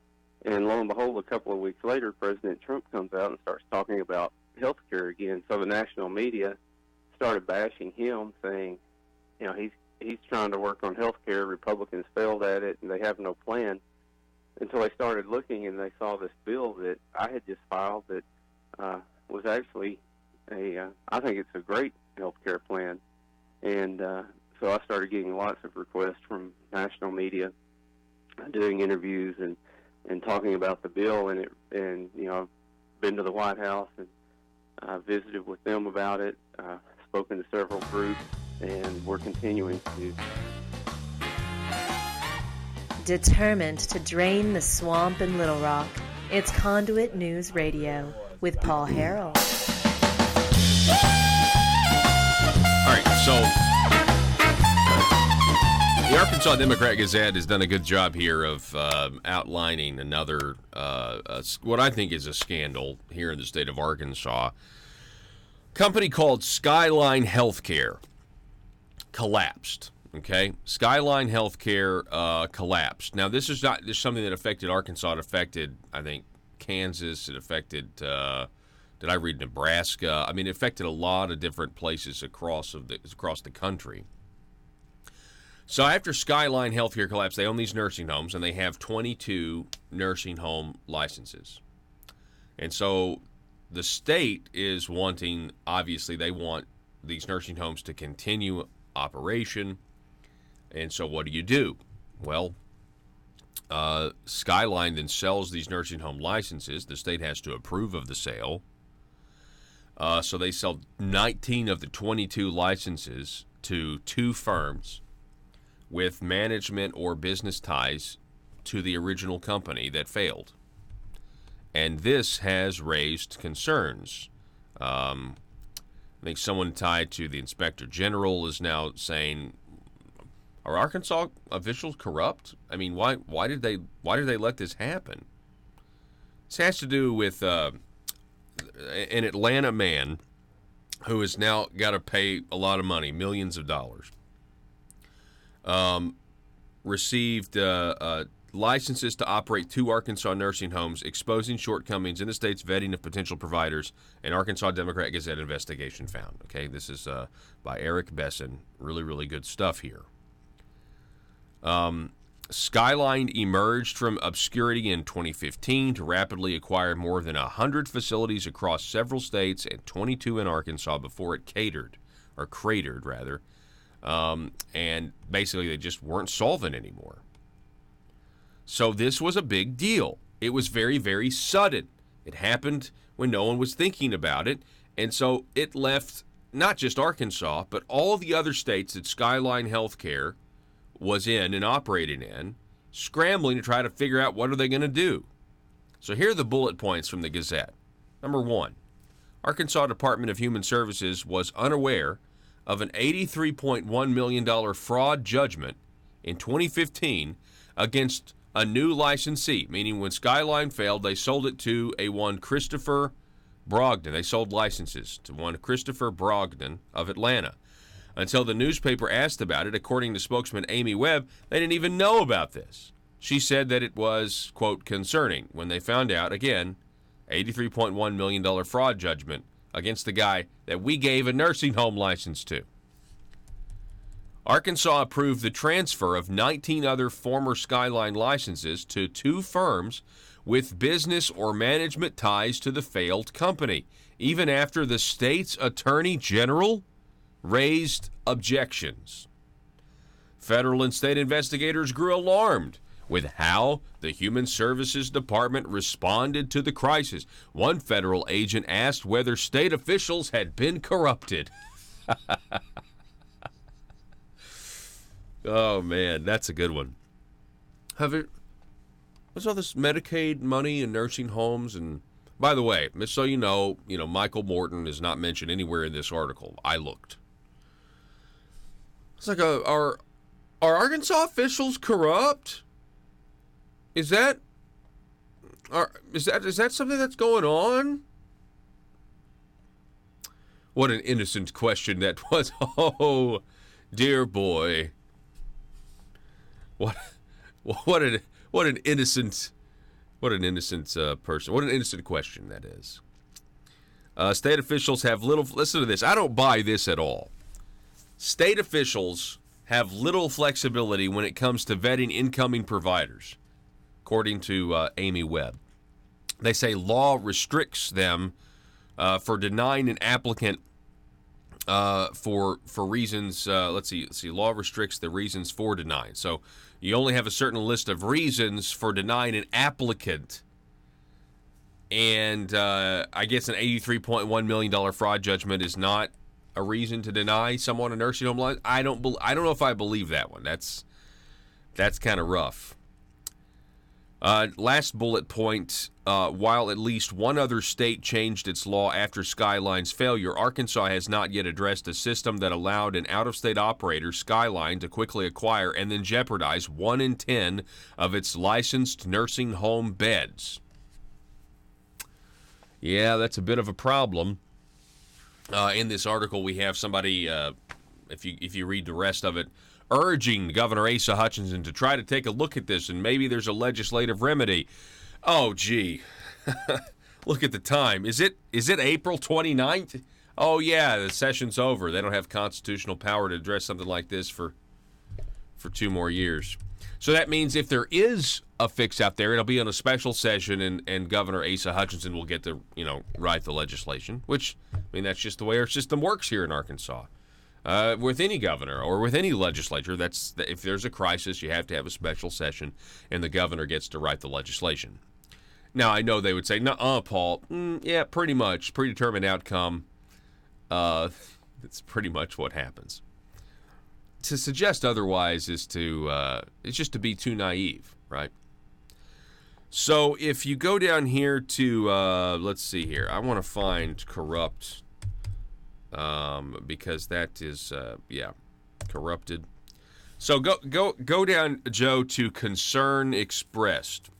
And lo and behold, a couple of weeks later, President Trump comes out and starts talking about health care again. So the national media started bashing him, saying, he's trying to work on health care. Republicans failed at it, and they have no plan. Until they started looking, and they saw this bill that I had just filed that was actually I think it's a great health care plan. And so I started getting lots of requests from national media, doing interviews and talking about the bill. And I've been to the White House and visited with them about it, spoken to several groups, and we're continuing to. Determined to drain the swamp in Little Rock, it's Conduit News Radio with Paul Harrell. All right, so the Arkansas Democrat-Gazette has done a good job here of outlining another, what I think is a scandal here in the state of Arkansas. Company called Skyline Healthcare collapsed. Okay, Skyline Healthcare collapsed. Now, this is not something that affected Arkansas. It affected, I think, Kansas. It affected Did I read Nebraska? I mean, it affected a lot of different places across the country. So after Skyline Healthcare collapsed, they own these nursing homes, and they have 22 nursing home licenses. And so the state is wanting, obviously, they want these nursing homes to continue operation. And so what do? Well, Skyline then sells these nursing home licenses. The state has to approve of the sale. So they sell 19 of the 22 licenses to 2 firms with management or business ties to the original company that failed. And this has raised concerns. I think someone tied to the Inspector General is now saying, are Arkansas officials corrupt? I mean, why did they let this happen? This has to do with an Atlanta man who has now got to pay a lot of money, millions of dollars. Received licenses to operate 2 Arkansas nursing homes, exposing shortcomings in the state's vetting of potential providers. An Arkansas Democrat Gazette investigation found. Okay, this is by Eric Besson. Really, really good stuff here. Skyline emerged from obscurity in 2015 to rapidly acquire more than 100 facilities across several states and 22 in Arkansas before it cratered rather. And basically they just weren't solvent anymore. So this was a big deal. It was very, very sudden. It happened when no one was thinking about it. And so it left not just Arkansas, but all the other states that Skyline Healthcare was in and operating in, scrambling to try to figure out what are they going to do. So here are the bullet points from the Gazette. Number 1, Arkansas Department of Human Services was unaware of an $83.1 million fraud judgment in 2015 against a new licensee, meaning when Skyline failed, they sold it to one Christopher Brogdon. They sold licenses to one Christopher Brogdon of Atlanta. Until the newspaper asked about it, according to spokesman Amy Webb, they didn't even know about this. She said that it was, quote, concerning when they found out, again, $83.1 million fraud judgment against the guy that we gave a nursing home license to. Arkansas approved the transfer of 19 other former Skyline licenses to 2 firms with business or management ties to the failed company, even after the state's attorney general raised objections. Federal and state investigators grew alarmed with how the Human Services Department responded to the crisis. One federal agent asked whether state officials had been corrupted. Oh, man, that's a good one. What's all this Medicaid money in nursing homes? And by the way, just so you know, Michael Morton is not mentioned anywhere in this article. I looked. It's like, are Arkansas officials corrupt? Is that something that's going on? What an innocent question that was. Oh, dear boy. What an innocent person. What an innocent question that is. State officials have little. Listen to this. I don't buy this at all. State officials have little flexibility when it comes to vetting incoming providers, according to Amy Webb. They say law restricts them for denying an applicant for reasons. Let's see. Law restricts the reasons for denying. So you only have a certain list of reasons for denying an applicant. And I guess an $83.1 million fraud judgment is not a reason to deny someone a nursing home license. I don't know if I believe that one. That's kind of rough. Last bullet point, while at least one other state changed its law after Skyline's failure, Arkansas has not yet addressed a system that allowed an out-of-state operator, Skyline, to quickly acquire and then jeopardize 1 in 10 of its licensed nursing home beds. Yeah, that's a bit of a problem. In this article, we have somebody, if you read the rest of it, urging Governor Asa Hutchinson to try to take a look at this, and maybe there's a legislative remedy. Oh, gee. look at the time. Is it April 29th? Oh, yeah, the session's over. They don't have constitutional power to address something like this for 2 more years. So that means if there is a fix out there, it'll be on a special session, and Governor Asa Hutchinson will get to, write the legislation, which, that's just the way our system works here in Arkansas. With any governor or with any legislature, if there's a crisis, you have to have a special session, and the governor gets to write the legislation. Now, I know they would say, "No, Paul, yeah, pretty much, predetermined outcome." That's pretty much what happens. To suggest otherwise is it's just to be too naive, right? So if you go down here to, let's see here, I want to find corrupt, because that is, corrupted. So go down, Joe, to concern expressed.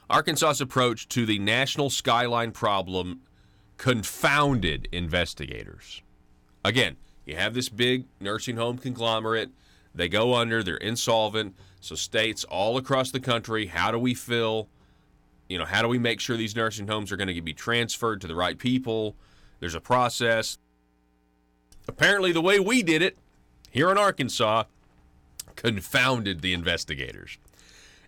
Arkansas's approach to the national skyline problem confounded investigators. Again, you have this big nursing home conglomerate. They go under. They're insolvent. So states all across the country, how do we fill? How do we make sure these nursing homes are going to be transferred to the right people? There's a process. Apparently, the way we did it here in Arkansas confounded the investigators.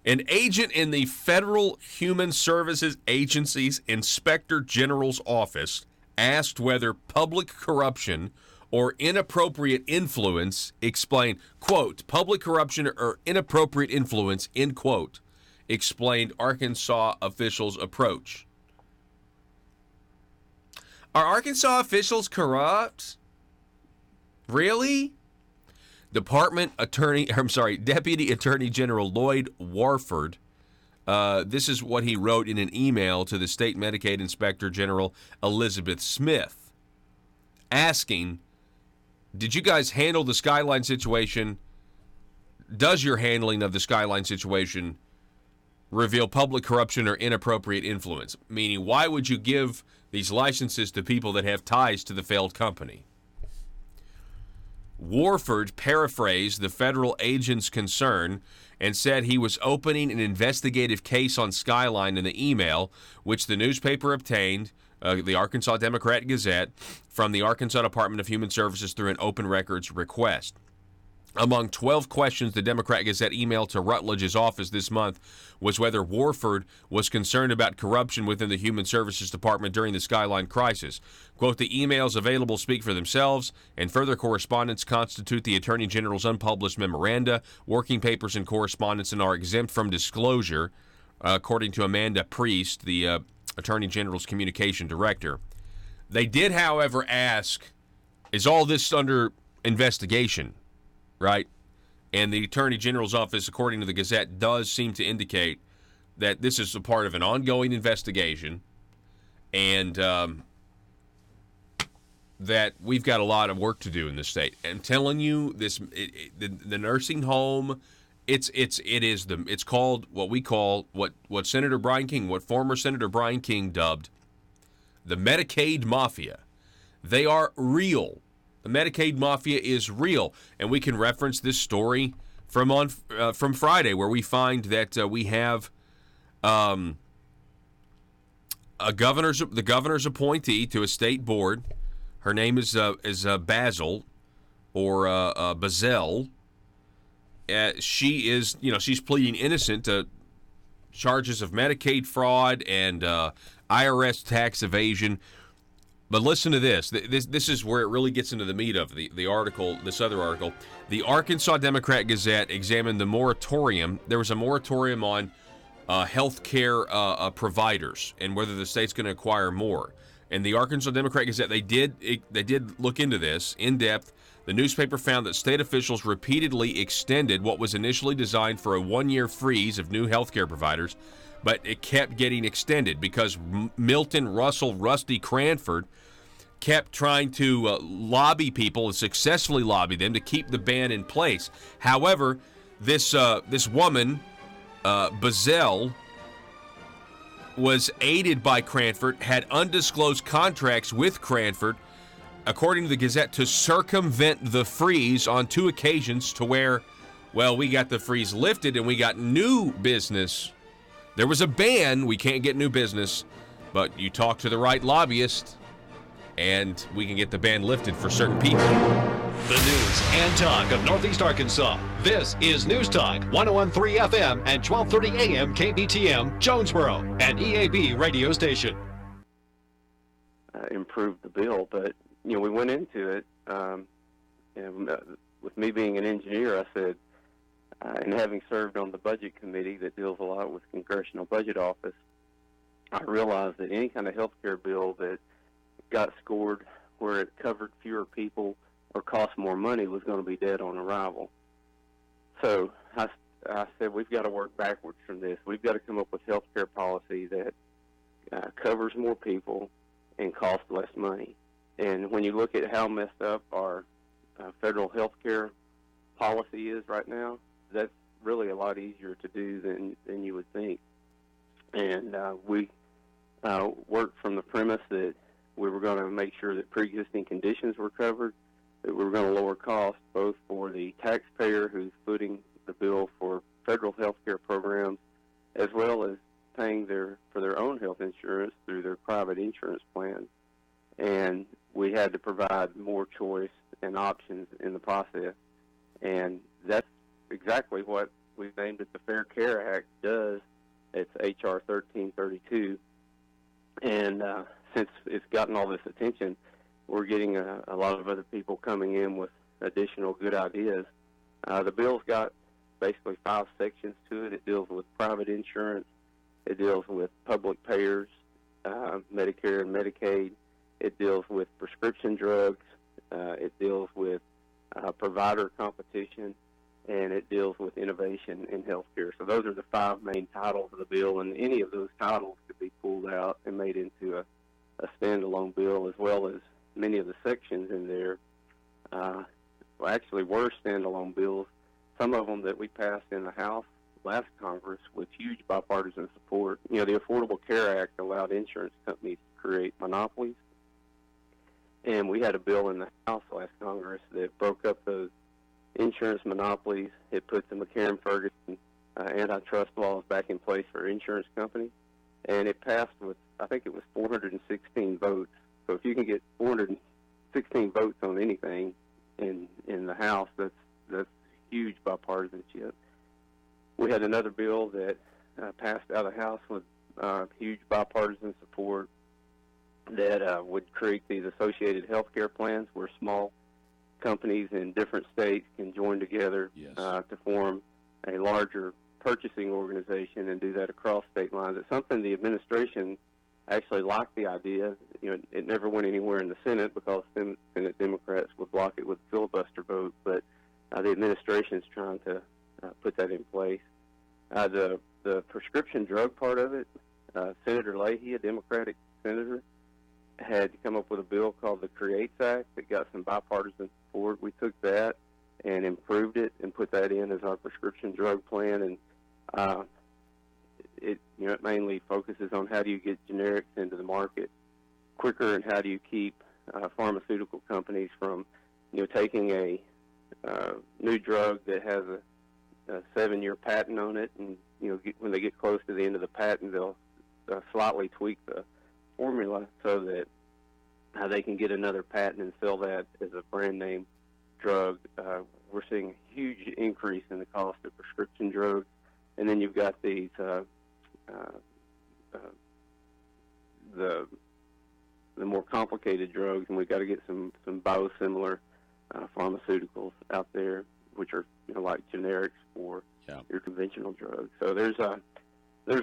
An agent in the Federal Human Services Agency's Inspector General's office asked whether public corruption or inappropriate influence explained, quote, public corruption or inappropriate influence, end quote, explained Arkansas officials' approach. Are Arkansas officials corrupt? Really? Deputy Attorney General Lloyd Warford, this is what he wrote in an email to the State Medicaid Inspector General Elizabeth Smith, asking, did you guys handle the Skyline situation? Does your handling of the Skyline situation reveal public corruption or inappropriate influence? Meaning, why would you give these licenses to people that have ties to the failed company? Warford paraphrased the federal agent's concern and said he was opening an investigative case on Skyline in the email, which the newspaper obtained, the Arkansas Democrat-Gazette, from the Arkansas Department of Human Services through an open records request. Among 12 questions the Democrat-Gazette emailed to Rutledge's office this month was whether Warford was concerned about corruption within the Human Services Department during the Skyline crisis. Quote, the emails available speak for themselves, and further correspondence constitute the Attorney General's unpublished memoranda, working papers, and correspondence, and are exempt from disclosure, according to Amanda Priest, the Attorney General's communication director. They did, however, ask, is all this under investigation? Right? And the Attorney General's office, according to the Gazette, does seem to indicate that this is a part of an ongoing investigation, and that we've got a lot of work to do in this state. I'm telling you, the nursing home, it's called what Senator Brian King, what former Senator Brian King dubbed the Medicaid Mafia. They are real. The Medicaid Mafia is real, and we can reference this story from Friday, where we find that we have the governor's appointee to a state board. Her name is Basil or Bazell. She is, she's pleading innocent to charges of Medicaid fraud and IRS tax evasion. But listen to this. This is where it really gets into the meat of the article, this other article. The Arkansas Democrat-Gazette examined the moratorium. There was a moratorium on health care providers and whether the state's going to acquire more. And the Arkansas Democrat-Gazette, they did look into this in depth. The newspaper found that state officials repeatedly extended what was initially designed for a 1-year freeze of new health care providers, but it kept getting extended because Milton Russell Rusty Cranford kept trying to lobby people and successfully lobby them to keep the ban in place. However, this woman, Bazell, was aided by Cranford, had undisclosed contracts with Cranford, according to the Gazette, to circumvent the freeze on 2 occasions to where, well, we got the freeze lifted and we got new business. There was a ban, we can't get new business, But you talk to the right lobbyist, and we can get the ban lifted for certain people. The news and talk of Northeast Arkansas. This is News Talk 101.3 FM and 12:30 AM KBTM, Jonesboro, an EAB radio station. Improved the bill, but we went into it, and with me being an engineer, I said, and having served on the budget committee that deals a lot with Congressional Budget Office, I realized that any kind of health care bill that got scored where it covered fewer people or cost more money was going to be dead on arrival. So I said, we've got to work backwards from this. We've got to come up with health care policy that covers more people and costs less money. And when you look at how messed up our federal health care policy is right now, that's really a lot easier to do than you would think. And we worked from the premise that we were going to make sure that pre-existing conditions were covered, that we were going to lower costs both for the taxpayer who's footing the bill for federal health care programs, as well as paying for their own health insurance through their private insurance plan. And we had to provide more choice and options in the process. And that's exactly what we've named it the Fair Care Act does. It's H.R. 1332. And since it's gotten all this attention, we're getting a lot of other people coming in with additional good ideas. The bill's got basically 5 sections to it. It deals with private insurance. It deals with public payers, Medicare and Medicaid. It deals with prescription drugs. It deals with provider competition. And it deals with innovation in healthcare. So those are the 5 main titles of the bill, and any of those titles could be pulled out and made into a standalone bill, as well as many of the sections in there actually were standalone bills. Some of them that we passed in the House last Congress with huge bipartisan support. The Affordable Care Act allowed insurance companies to create monopolies, and we had a bill in the House last Congress that broke up those insurance monopolies. It put the McCarran-Ferguson antitrust laws back in place for insurance companies, and it passed with, I think it was 416 votes. So if you can get 416 votes on anything in the House, that's huge bipartisanship. We had another bill that passed out of the House with huge bipartisan support that would create these associated health care plans where small companies in different states can join together to form a larger purchasing organization and do that across state lines. It's something the administration actually liked the idea. It never went anywhere in the Senate because Senate Democrats would block it with a filibuster vote, but the administration's trying to put that in place. The prescription drug part of it, Senator Leahy, a Democratic senator, had come up with a bill called the CREATES Act that got some bipartisan support. We took that and improved it and put that in as our prescription drug plan, and it mainly focuses on how do you get generics into the market quicker, and how do you keep pharmaceutical companies from taking a new drug that has a 7-year patent on it, and when they get close to the end of the patent, they'll slightly tweak the formula so that they can get another patent and sell that as a brand name drug. We're seeing a huge increase in the cost of prescription drugs, and then you've got these the more complicated drugs, and we've got to get some biosimilar pharmaceuticals out there, which are like generics for your conventional drugs. So there's a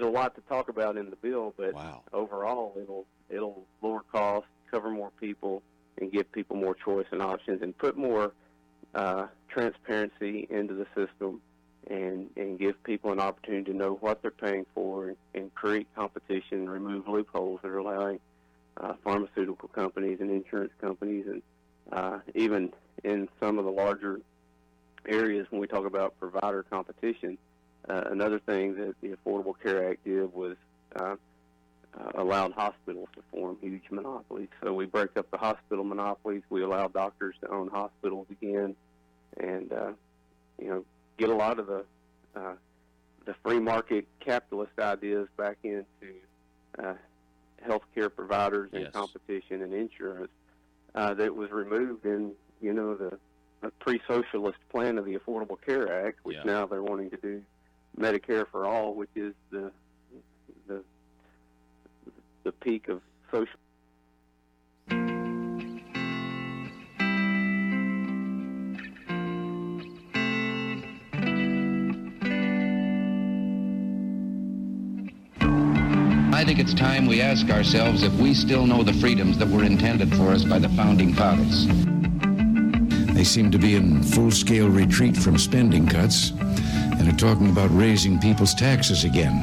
lot to talk about in the bill, but overall it'll lower costs, cover more people, and give people more choice and options, and put more transparency into the system, and give people an opportunity to know what they're paying for, and create competition and remove loopholes that are allowing pharmaceutical companies and insurance companies, and even in some of the larger areas when we talk about provider competition. Another thing that the Affordable Care Act did was allowed hospitals to form huge monopolies. So we break up the hospital monopolies. We allow doctors to own hospitals again, and get a lot of the free market capitalist ideas back into healthcare providers Yes. and competition and insurance that was removed in, the pre-socialist plan of the Affordable Care Act, which now they're wanting to do Medicare for all, which is the peak of social. I think it's time we ask ourselves if we still know the freedoms that were intended for us by the Founding Fathers. They seem to be in full-scale retreat from spending cuts and are talking about raising people's taxes again.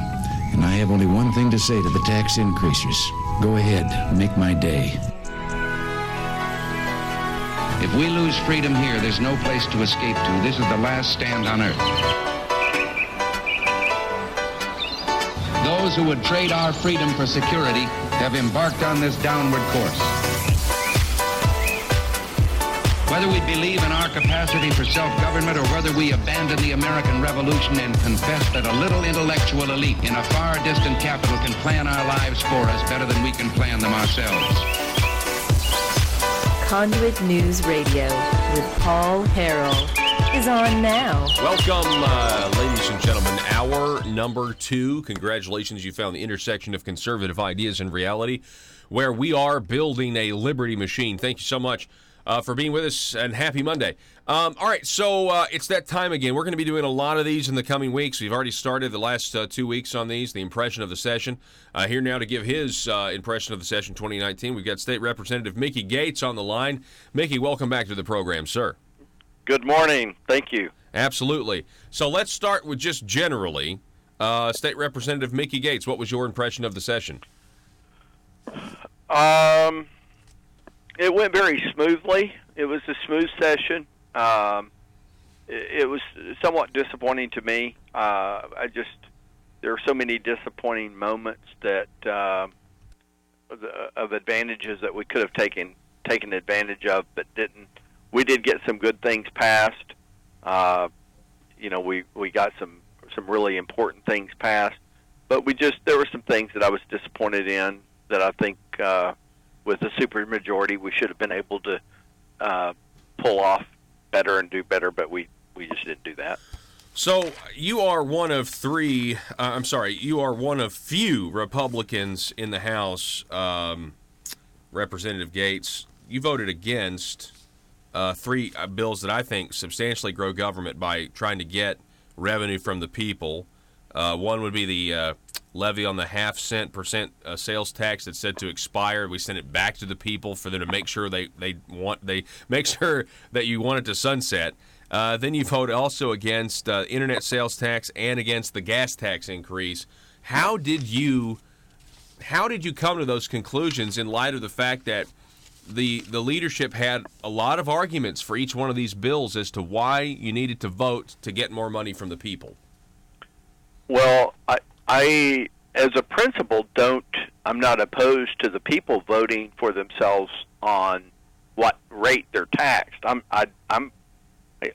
And I have only one thing to say to the tax increasers. Go ahead, make my day. If we lose freedom here, there's no place to escape to. This is the last stand on earth. Those who would trade our freedom for security have embarked on this downward course. Whether we believe in our capacity for self-government or whether we abandon the American Revolution and confess that a little intellectual elite in a far distant capital can plan our lives for us better than we can plan them ourselves. Conduit News Radio with Paul Harrell is on now. Welcome, ladies and gentlemen. Hour number 2. Congratulations, you found the intersection of conservative ideas and reality, where we are building a liberty machine. Thank you so much for being with us, and happy Monday. All right, so it's that time again. We're going to be doing a lot of these in the coming weeks. We've already started the last 2 weeks on these, the impression of the session. Here now to give his impression of the session 2019, we've got State Representative Mickey Gates on the line. Mickey, welcome back to the program, sir. Good morning. Thank you. Absolutely. So let's start with just generally, State Representative Mickey Gates, what was your impression of the session? It went very smoothly. It was a smooth session. It was somewhat disappointing to me. There were so many disappointing moments that of advantages that we could have taken advantage of, but didn't. We did get some good things passed. We got some really important things passed, but there were some things that I was disappointed in that I think with the supermajority we should have been able to pull off better and do better, but we just didn't do that. So you are one of few Republicans in the House, Representative Gates. You voted against 3 bills that I think substantially grow government by trying to get revenue from the people. One would be the levy on the half-cent% sales tax that's said to expire. We send it back to the people for them to make sure they make sure that you want it to sunset. Then you vote also against internet sales tax and against the gas tax increase. How did you come to those conclusions in light of the fact that the leadership had a lot of arguments for each one of these bills as to why you needed to vote to get more money from the people? Well, I as a principle, I'm not opposed to the people voting for themselves on what rate they're taxed. I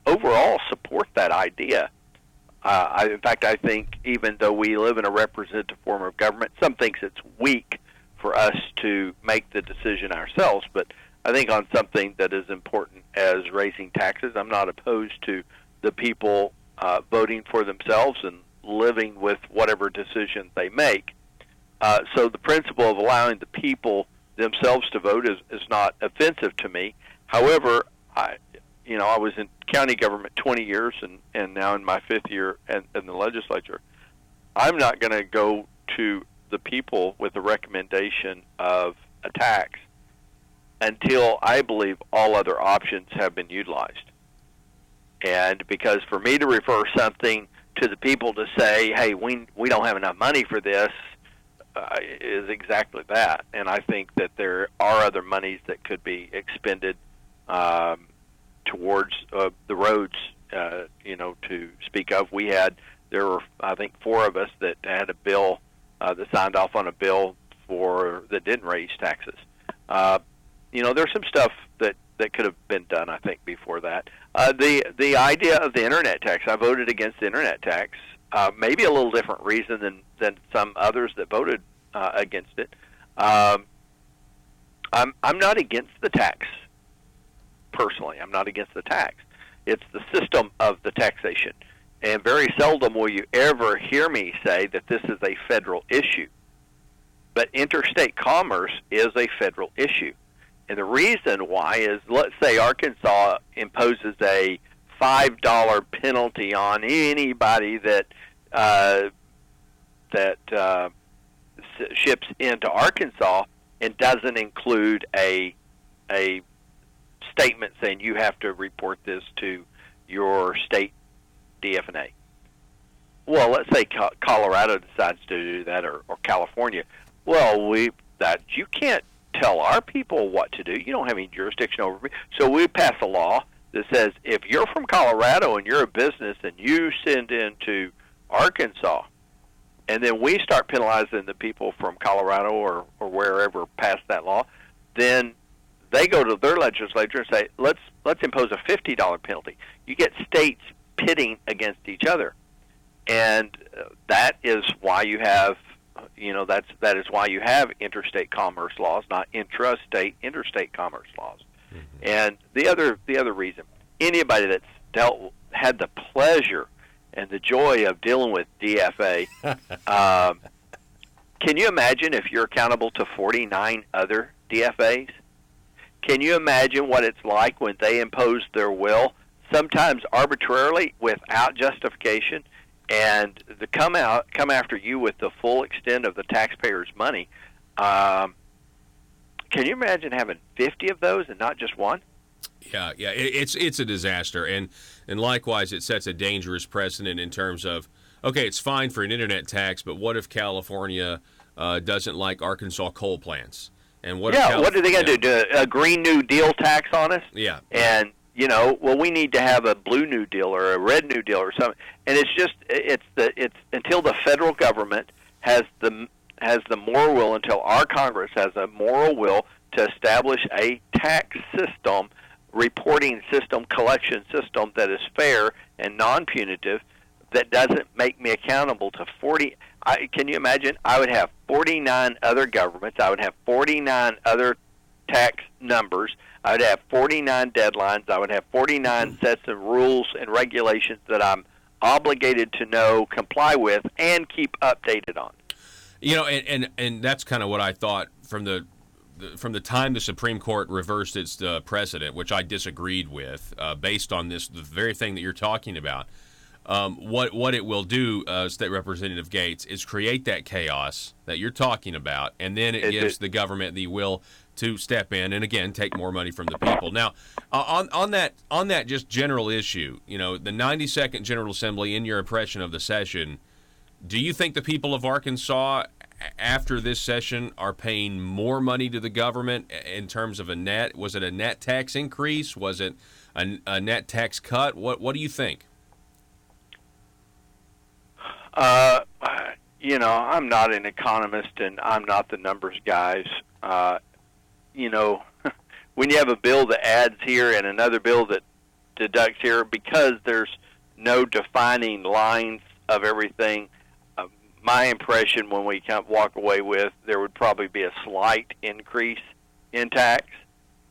overall support that idea. In fact, I think even though we live in a representative form of government, some thinks it's weak for us to make the decision ourselves, but I think on something that is important as raising taxes, I'm not opposed to the people voting for themselves and living with whatever decision they make. So the principle of allowing the people themselves to vote is not offensive to me. However, I was in county government 20 years and now in my 5th year in the legislature. I'm not going to go to the people with a recommendation of a tax until I believe all other options have been utilized. And because for me to refer something to the people to say, hey, we don't have enough money for this, is exactly that. And I think that there are other monies that could be expended towards the roads, to speak of. There were, I think, 4 of us that had a bill that signed off on a bill that didn't raise taxes. There's some stuff that could have been done, I think, before that. The idea of the internet tax, I voted against the internet tax, maybe a little different reason than some others that voted against it. I'm not against the tax. Personally, I'm not against the tax. It's the system of the taxation. And very seldom will you ever hear me say that this is a federal issue. But interstate commerce is a federal issue. And the reason why is, let's say Arkansas imposes a $5 penalty on anybody that ships into Arkansas and doesn't include a statement saying you have to report this to your state DFNA. Well, let's say Colorado decides to do that, or California. Well, you can't tell our people what to do. You don't have any jurisdiction over me. So we pass a law that says if you're from Colorado and you're a business and you send into Arkansas, and then we start penalizing the people from Colorado or wherever passed that law, then they go to their legislature and say, let's impose a $50 penalty. You get states pitting against each other, and that is why you have, that is why you have interstate commerce laws, not intrastate, interstate commerce laws. Mm-hmm. And the other reason, anybody that's had the pleasure and the joy of dealing with DFA, can you imagine if you're accountable to 49 other DFAs? Can you imagine what it's like when they impose their will, sometimes arbitrarily, without justification, and to come after you with the full extent of the taxpayers' money? Can you imagine having 50 of those and not just one? Yeah, it's a disaster, and likewise, it sets a dangerous precedent in terms of, okay, it's fine for an internet tax, but what if California doesn't like Arkansas coal plants? And what are they going to do? A Green New Deal tax on us? Yeah. And we need to have a Blue New Deal or a Red New Deal or something. And it's until the federal government has the moral will, until our Congress has a moral will to establish a tax system, reporting system, collection system that is fair and non-punitive, that doesn't make me accountable to 40. Can you imagine? I would have 49 other governments. I would have 49 other tax numbers. I would have 49 deadlines. I would have 49 sets of rules and regulations that I'm obligated to know, comply with, and keep updated on. And that's kind of what I thought from the time the Supreme Court reversed its precedent, which I disagreed with, based on the very thing that you're talking about. What it will do, State Representative Gates, is create that chaos that you're talking about, and then it gives the government the will to step in and again take more money from the people. Now, on that just general issue, the 92nd General Assembly, in your impression of the session, do you think the people of Arkansas, after this session, are paying more money to the government in terms of a net? Was it a net tax increase? Was it a net tax cut? What do you think? I'm not an economist and I'm not the numbers guys. When you have a bill that adds here and another bill that deducts here, because there's no defining lines of everything, my impression when we kind of walk away with, there would probably be a slight increase in tax.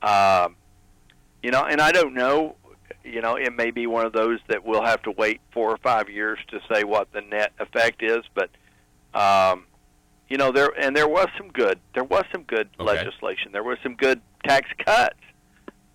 And I don't know. It may be one of those that we'll have to wait 4 or 5 years to say what the net effect is. But there was some good. There was some good legislation. There was some good tax cuts.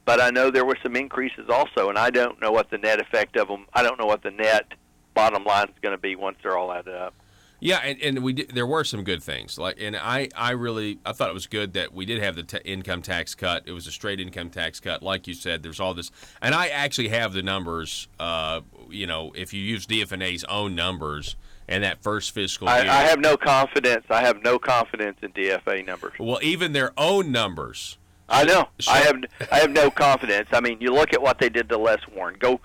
But I know there were some increases also, and I don't know what the net effect of them. I don't know what the net bottom line is going to be once they're all added up. Yeah, and there were some good things. I thought it was good that we did have the income tax cut. It was a straight income tax cut, like you said. There's all this, and I actually have the numbers. If you use DFNA's own numbers and that first fiscal year, I have no confidence. I have no confidence in DFA numbers. Well, even their own numbers. I know. I have no confidence. I mean, you look at what they did to Les Warren. Go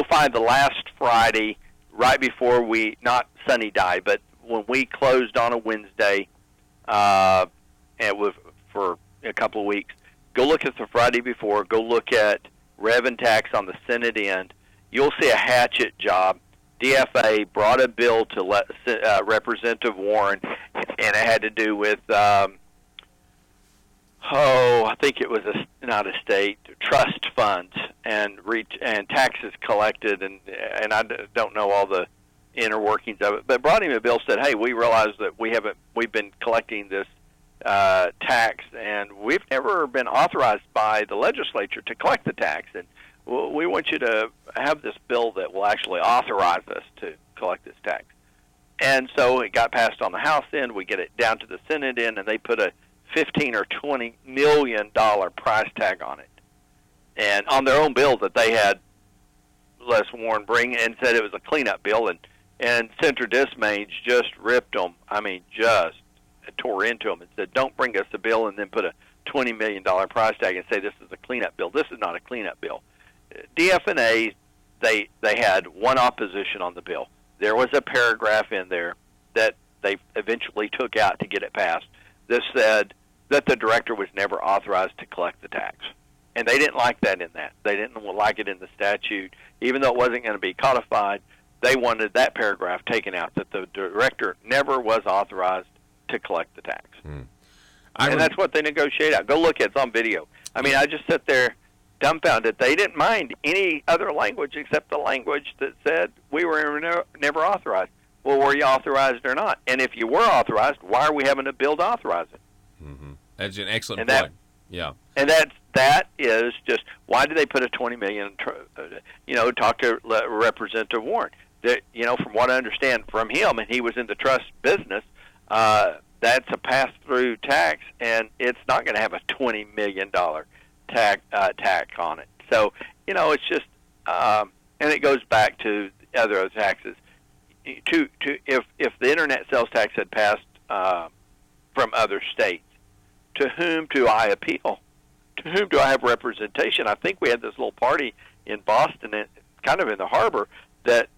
find the last Friday right before not Sunny Day, but when we closed on a Wednesday, and it was for a couple of weeks, go look at the Friday before, go look at rev and tax on the Senate end. You'll see a hatchet job. DFA brought a bill to Representative Warren, and it had to do with I think it was not a state, trust funds and taxes collected, and I don't know all the inner workings of it, but brought him a bill, said, hey, we realize that we've been collecting this tax, and we've never been authorized by the legislature to collect the tax, and we want you to have this bill that will actually authorize us to collect this tax. And so it got passed on the House end. We get it down to the Senate end, and they put a $15 or $20 million price tag on it, and on their own bill that they had Les Warren bring, and said it was a cleanup bill, and Senator Dismage just ripped them. I mean, just tore into them and said, don't bring us a bill and then put a $20 million price tag and say this is a cleanup bill. This is not a cleanup bill. DF&A, they had one opposition on the bill. There was a paragraph in there that they eventually took out to get it passed that said that the director was never authorized to collect the tax. And they didn't like that in that. They didn't like it in the statute. Even though it wasn't going to be codified, they wanted that paragraph taken out, that the director never was authorized to collect the tax. And that's what they negotiate out. Go look at it. It's on video. I mean, I just sit there dumbfounded. They didn't mind any other language except the language that said we were never authorized. Well, were you authorized or not? And if you were authorized, why are we having a bill to authorize it? That's an excellent point. Yeah. And that is just, why did they put a $20 million, talk to Representative Warren. That, from what I understand from him, and he was in the trust business, that's a pass-through tax, and it's not going to have a $20 million tax on it. So, it's just, and it goes back to other taxes. If the internet sales tax had passed from other states, to whom do I appeal? To whom do I have representation? I think we had this little party in Boston, kind of in the harbor, that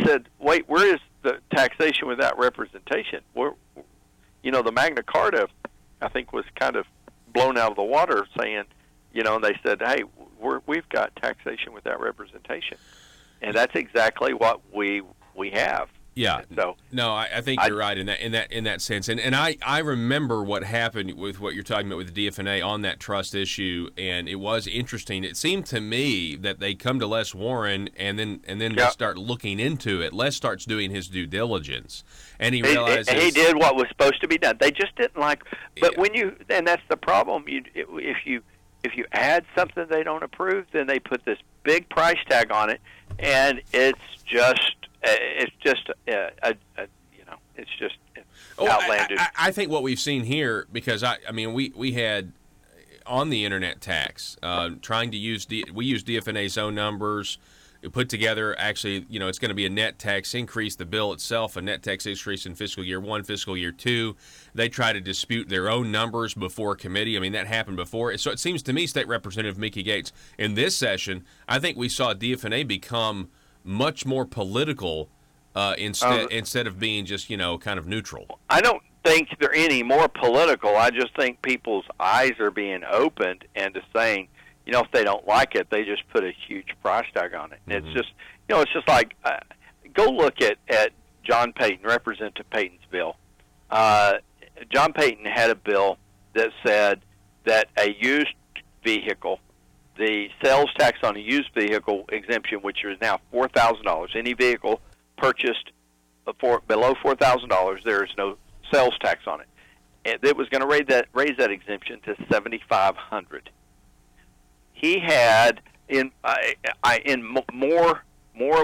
said, wait, where is the taxation without representation? The Magna Carta, I think, was kind of blown out of the water, saying, and they said, hey, we've got taxation without representation. And that's exactly what we have. Yeah. So no, I think you're right in that sense. And I remember what happened with what you're talking about with the DF&A on that trust issue, and it was interesting. It seemed to me that they come to Les Warren and then they start looking into it. Les starts doing his due diligence, and he realizes he did what was supposed to be done. They just didn't like. But and that's the problem. If you add something they don't approve, then they put this big price tag on it, and it's just outlandish. I think what we've seen here, because we had on the internet tax trying to use we use DF&A's own numbers. We put together actually, it's going to be a net tax increase. The bill itself, a net tax increase in fiscal year 1, fiscal year 2. They try to dispute their own numbers before committee. I mean, that happened before. So it seems to me, State Representative Mickey Gates, in this session, I think we saw DF&A become much more political instead of being just, kind of neutral. I don't think they're any more political. I just think people's eyes are being opened and to saying, if they don't like it, they just put a huge price tag on it. And it's just, it's just like, go look at John Payton, Representative Payton's bill. John Payton had a bill that said that a used vehicle, the sales tax on a used vehicle exemption, which is now $4,000. Any vehicle purchased below $4,000, there is no sales tax on it. And it was going to raise that exemption to $7,500. He had more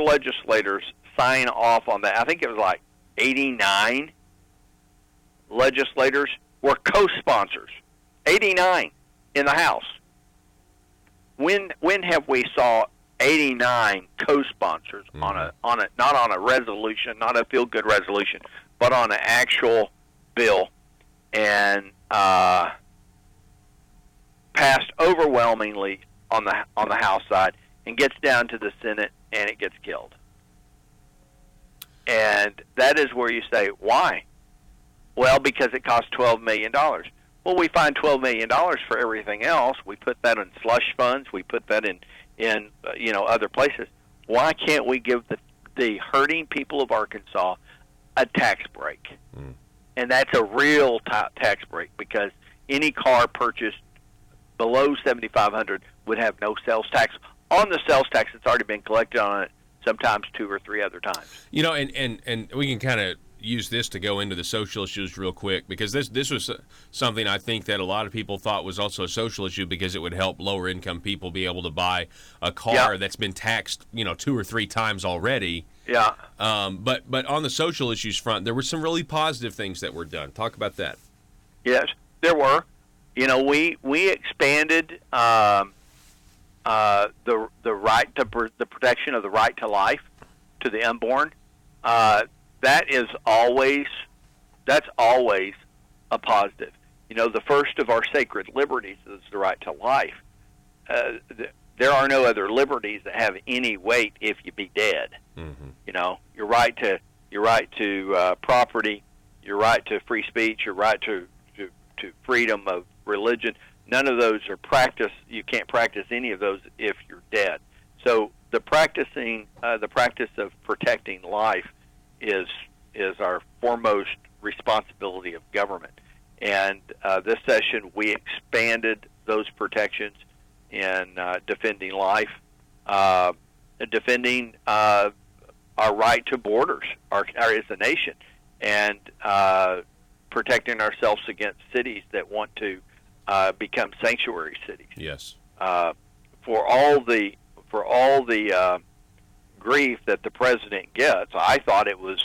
legislators sign off on that. I think it was like 89 legislators were co-sponsors. 89 in the House. When have we saw 89 co-sponsors on a not on a resolution, not a feel-good resolution, but on an actual bill, and passed overwhelmingly on the House side, and gets down to the Senate and it gets killed. And that is where you say, why? Well, because it costs $12 million. Well, we find $12 million for everything else. We put that in slush funds. We put that in other places. Why can't we give the hurting people of Arkansas a tax break? and that's a real tax break, because any car purchased below $7,500 would have no sales tax. On the sales tax, it's already been collected on it, sometimes 2 or 3 other times. You know, and we can kind of use this to go into the social issues real quick, because this was something I think that a lot of people thought was also a social issue, because it would help lower income people be able to buy a car that's been taxed, 2 or 3 times already. Yeah. But on the social issues front, there were some really positive things that were done. Talk about that. Yes, there were. We expanded the right to the protection of the right to life to the unborn. That's always a positive. The first of our sacred liberties is the right to life. There are no other liberties that have any weight if you be dead. Mm-hmm. Your right to property, your right to free speech, your right to freedom of religion. None of those are practiced. You can't practice any of those if you're dead. So the practice of protecting life is our foremost responsibility of government. And this session, we expanded those protections in defending life, defending our right to borders, as a nation, and protecting ourselves against cities that want to become sanctuary cities. Yes. For all the grief that the president gets, I thought it was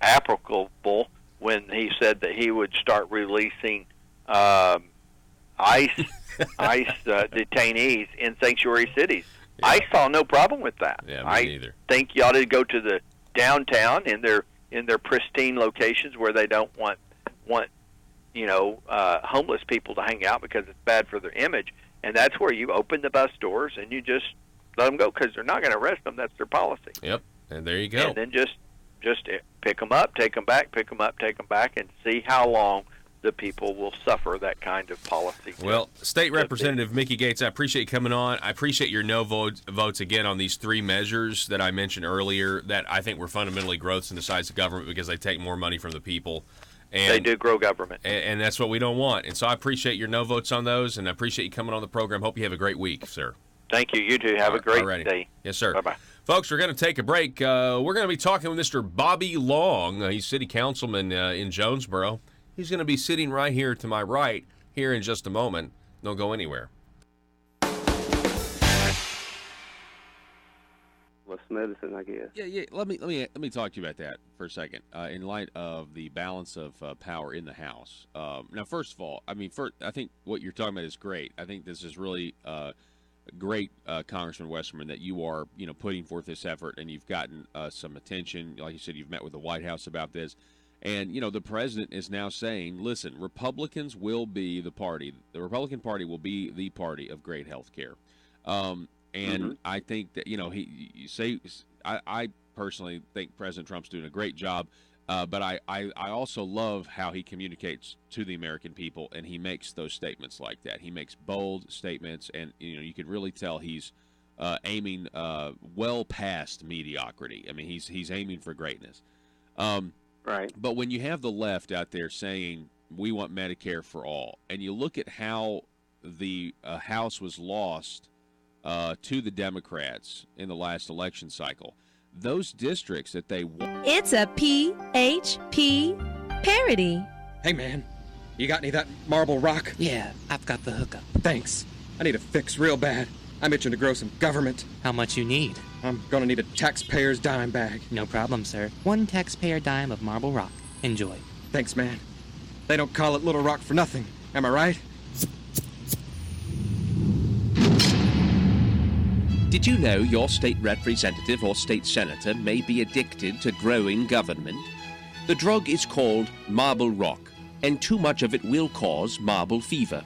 applicable when he said that he would start releasing ICE detainees in sanctuary cities. Yeah. I saw no problem with that. Yeah, me neither. I think you ought to go to the downtown in their pristine locations where they don't want homeless people to hang out because it's bad for their image, and that's where you open the bus doors and you just let them go, because they're not going to arrest them. That's their policy. Yep, and there you go. And then just pick them up, take them back, pick them up, take them back, and see how long the people will suffer that kind of policy. Well, State Representative Mickey Gates, I appreciate you coming on. I appreciate your no votes again on these 3 measures that I mentioned earlier that I think were fundamentally growths in the size of government, because they take more money from the people. And they do grow government. And that's what we don't want. And so I appreciate your no votes on those, and I appreciate you coming on the program. Hope you have a great week, sir. Thank you. You too. Have a great day. Yes, sir. Bye-bye. Folks, we're going to take a break. We're going to be talking with Mr. Bobby Long. He's city councilman in Jonesboro. He's going to be sitting right here to my right here in just a moment. Don't go anywhere. Less medicine, I guess. Yeah. Let me talk to you about that for a second. In light of the balance of power in the House. Now, first of all, I think what you're talking about is great. I think this is really great, Congressman Westerman, that you are putting forth this effort, and you've gotten some attention. Like you said, you've met with the White House about this. And, the president is now saying, listen, Republicans will be the party. The Republican Party will be the party of great health care. And I think that, I personally think President Trump's doing a great job. But I also love how he communicates to the American people, and he makes those statements like that. He makes bold statements, and, you can really tell he's aiming well past mediocrity. I mean, he's aiming for greatness. Right. But when you have the left out there saying we want Medicare for all, and you look at how the House was lost to the Democrats in the last election cycle, those districts that they won. It's a PHP parody. Hey, man, you got any of that marble rock? Yeah, I've got the hookup. Thanks. I need a fix real bad. I'm itching to grow some government. How much you need? I'm gonna need a taxpayer's dime bag. No problem, sir. 1 taxpayer dime of marble rock. Enjoy. Thanks, man. They don't call it Little Rock for nothing. Am I right? Did you know your state representative or state senator may be addicted to growing government? The drug is called marble rock, and too much of it will cause marble fever.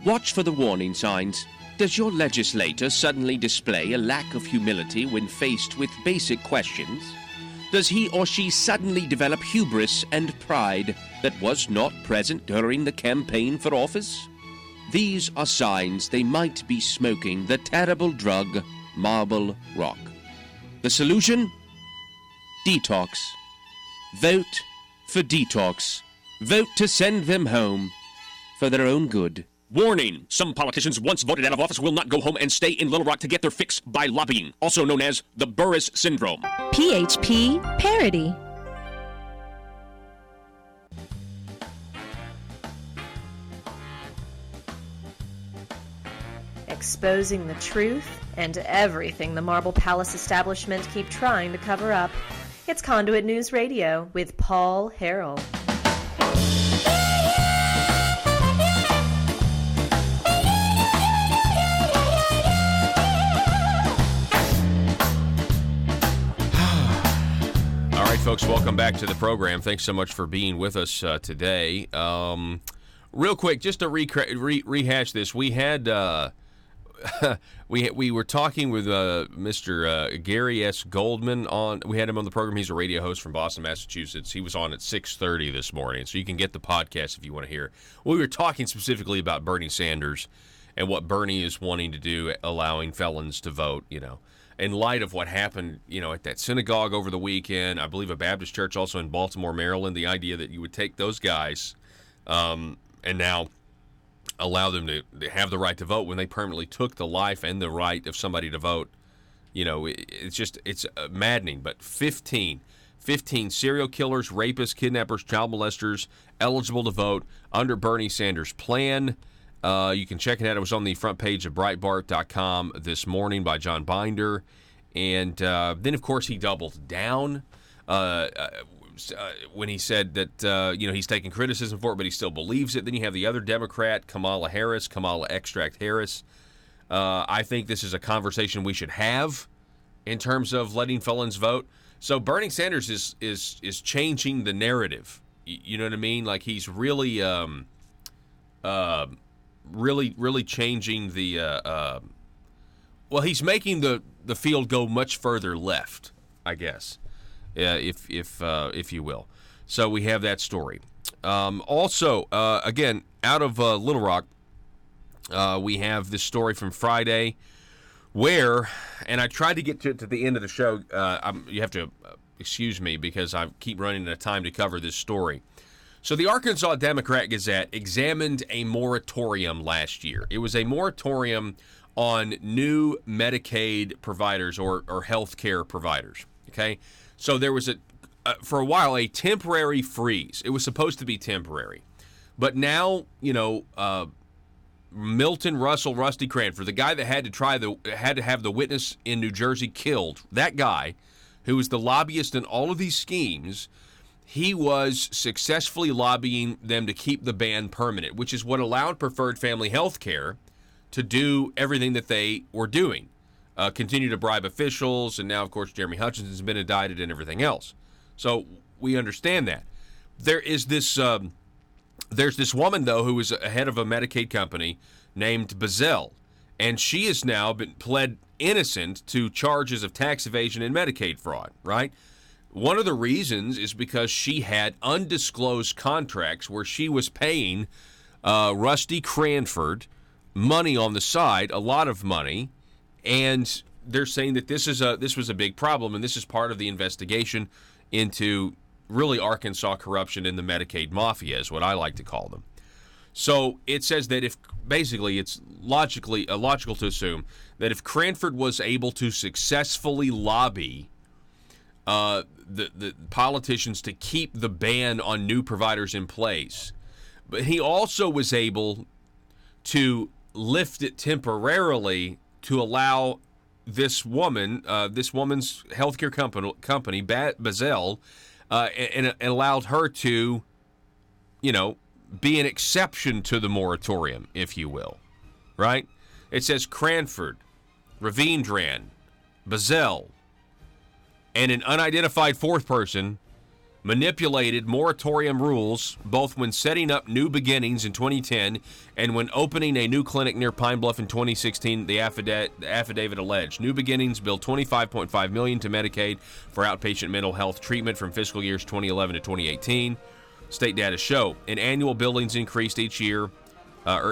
Watch for the warning signs. Does your legislator suddenly display a lack of humility when faced with basic questions? Does he or she suddenly develop hubris and pride that was not present during the campaign for office? These are signs they might be smoking the terrible drug, marble rock. The solution? Detox. Vote for detox. Vote to send them home for their own good. Warning! Some politicians once voted out of office will not go home and stay in Little Rock to get their fix by lobbying, also known as the Burris Syndrome. PHP Parody. Exposing the truth and everything the Marble Palace establishment keep trying to cover up. It's Conduit News Radio with Paul Harrell. All right, folks, welcome back to the program. Thanks so much for being with us today. Real quick, just to rehash this, we had we were talking with Mr. Gary S. Goldman on. We had him on the program. He's a radio host from Boston, Massachusetts. He was on at 6:30 this morning, so you can get the podcast if you want to hear. We were talking specifically about Bernie Sanders and what Bernie is wanting to do, allowing felons to vote. In light of what happened, at that synagogue over the weekend, I believe a Baptist church also in Baltimore, Maryland, the idea that you would take those guys and now allow them to have the right to vote when they permanently took the life and the right of somebody to vote, it's maddening. But 15 serial killers, rapists, kidnappers, child molesters eligible to vote under Bernie Sanders' plan. You can check it out. It was on the front page of Breitbart.com this morning by John Binder. And then, of course, he doubled down when he said that, he's taking criticism for it, but he still believes it. Then you have the other Democrat, Kamala Harris, Kamala Extract Harris. I think this is a conversation we should have in terms of letting felons vote. So Bernie Sanders is changing the narrative. You know what I mean? Like he's really really changing the he's making the field go much further left, I guess, if you will. So we have that story. Also, again, out of Little Rock, we have this story from Friday where, and I tried to get to it to the end of the show. You have to excuse me because I keep running out of time to cover this story. So the Arkansas Democrat Gazette examined a moratorium last year. It was a moratorium on new Medicaid providers or health care providers, okay? So there was, for a while, a temporary freeze. It was supposed to be temporary. But now, Milton Russell Rusty Cranford, the guy that had to have the witness in New Jersey killed, that guy who was the lobbyist in all of these schemes, he was successfully lobbying them to keep the ban permanent, which is what allowed Preferred Family Health Care to do everything that they were doing, continue to bribe officials, and now, of course, Jeremy Hutchinson's been indicted and everything else. So we understand that. There's this woman, though, who is a head of a Medicaid company named Bazell, and she has now been pled innocent to charges of tax evasion and Medicaid fraud, right? One of the reasons is because she had undisclosed contracts where she was paying Rusty Cranford money on the side, a lot of money, and they're saying that this was a big problem, and this is part of the investigation into really Arkansas corruption in the Medicaid mafia, is what I like to call them. So it says that if basically it's logical to assume that if Cranford was able to successfully lobby the politicians to keep the ban on new providers in place, but he also was able to lift it temporarily to allow this woman's healthcare company, Bazell, and allowed her to, be an exception to the moratorium, if you will, right? It says Cranford, Ravindran, Bazell, and an unidentified fourth person manipulated moratorium rules both when setting up New Beginnings in 2010 and when opening a new clinic near Pine Bluff in 2016, the affidavit alleged. New Beginnings billed $25.5 million to Medicaid for outpatient mental health treatment from fiscal years 2011 to 2018. State data show an annual billings increased each year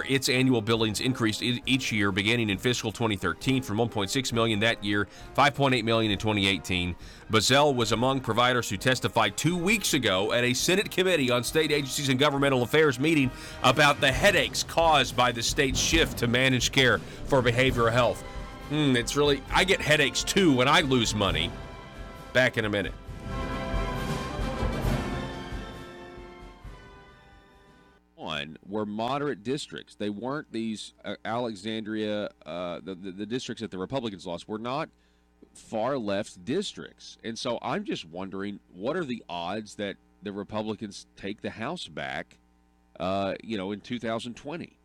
its annual billings increased each year beginning in fiscal 2013 from $1.6 million that year, $5.8 million in 2018. Bazell was among providers who testified 2 weeks ago at a Senate Committee on State Agencies and Governmental Affairs meeting about the headaches caused by the state's shift to managed care for behavioral health. It's really, I get headaches too when I lose money. Back in a minute. Were moderate districts. They weren't these Alexandria, the districts that the Republicans lost were not far left districts. And so I'm just wondering, what are the odds that the Republicans take the House back, in 2020?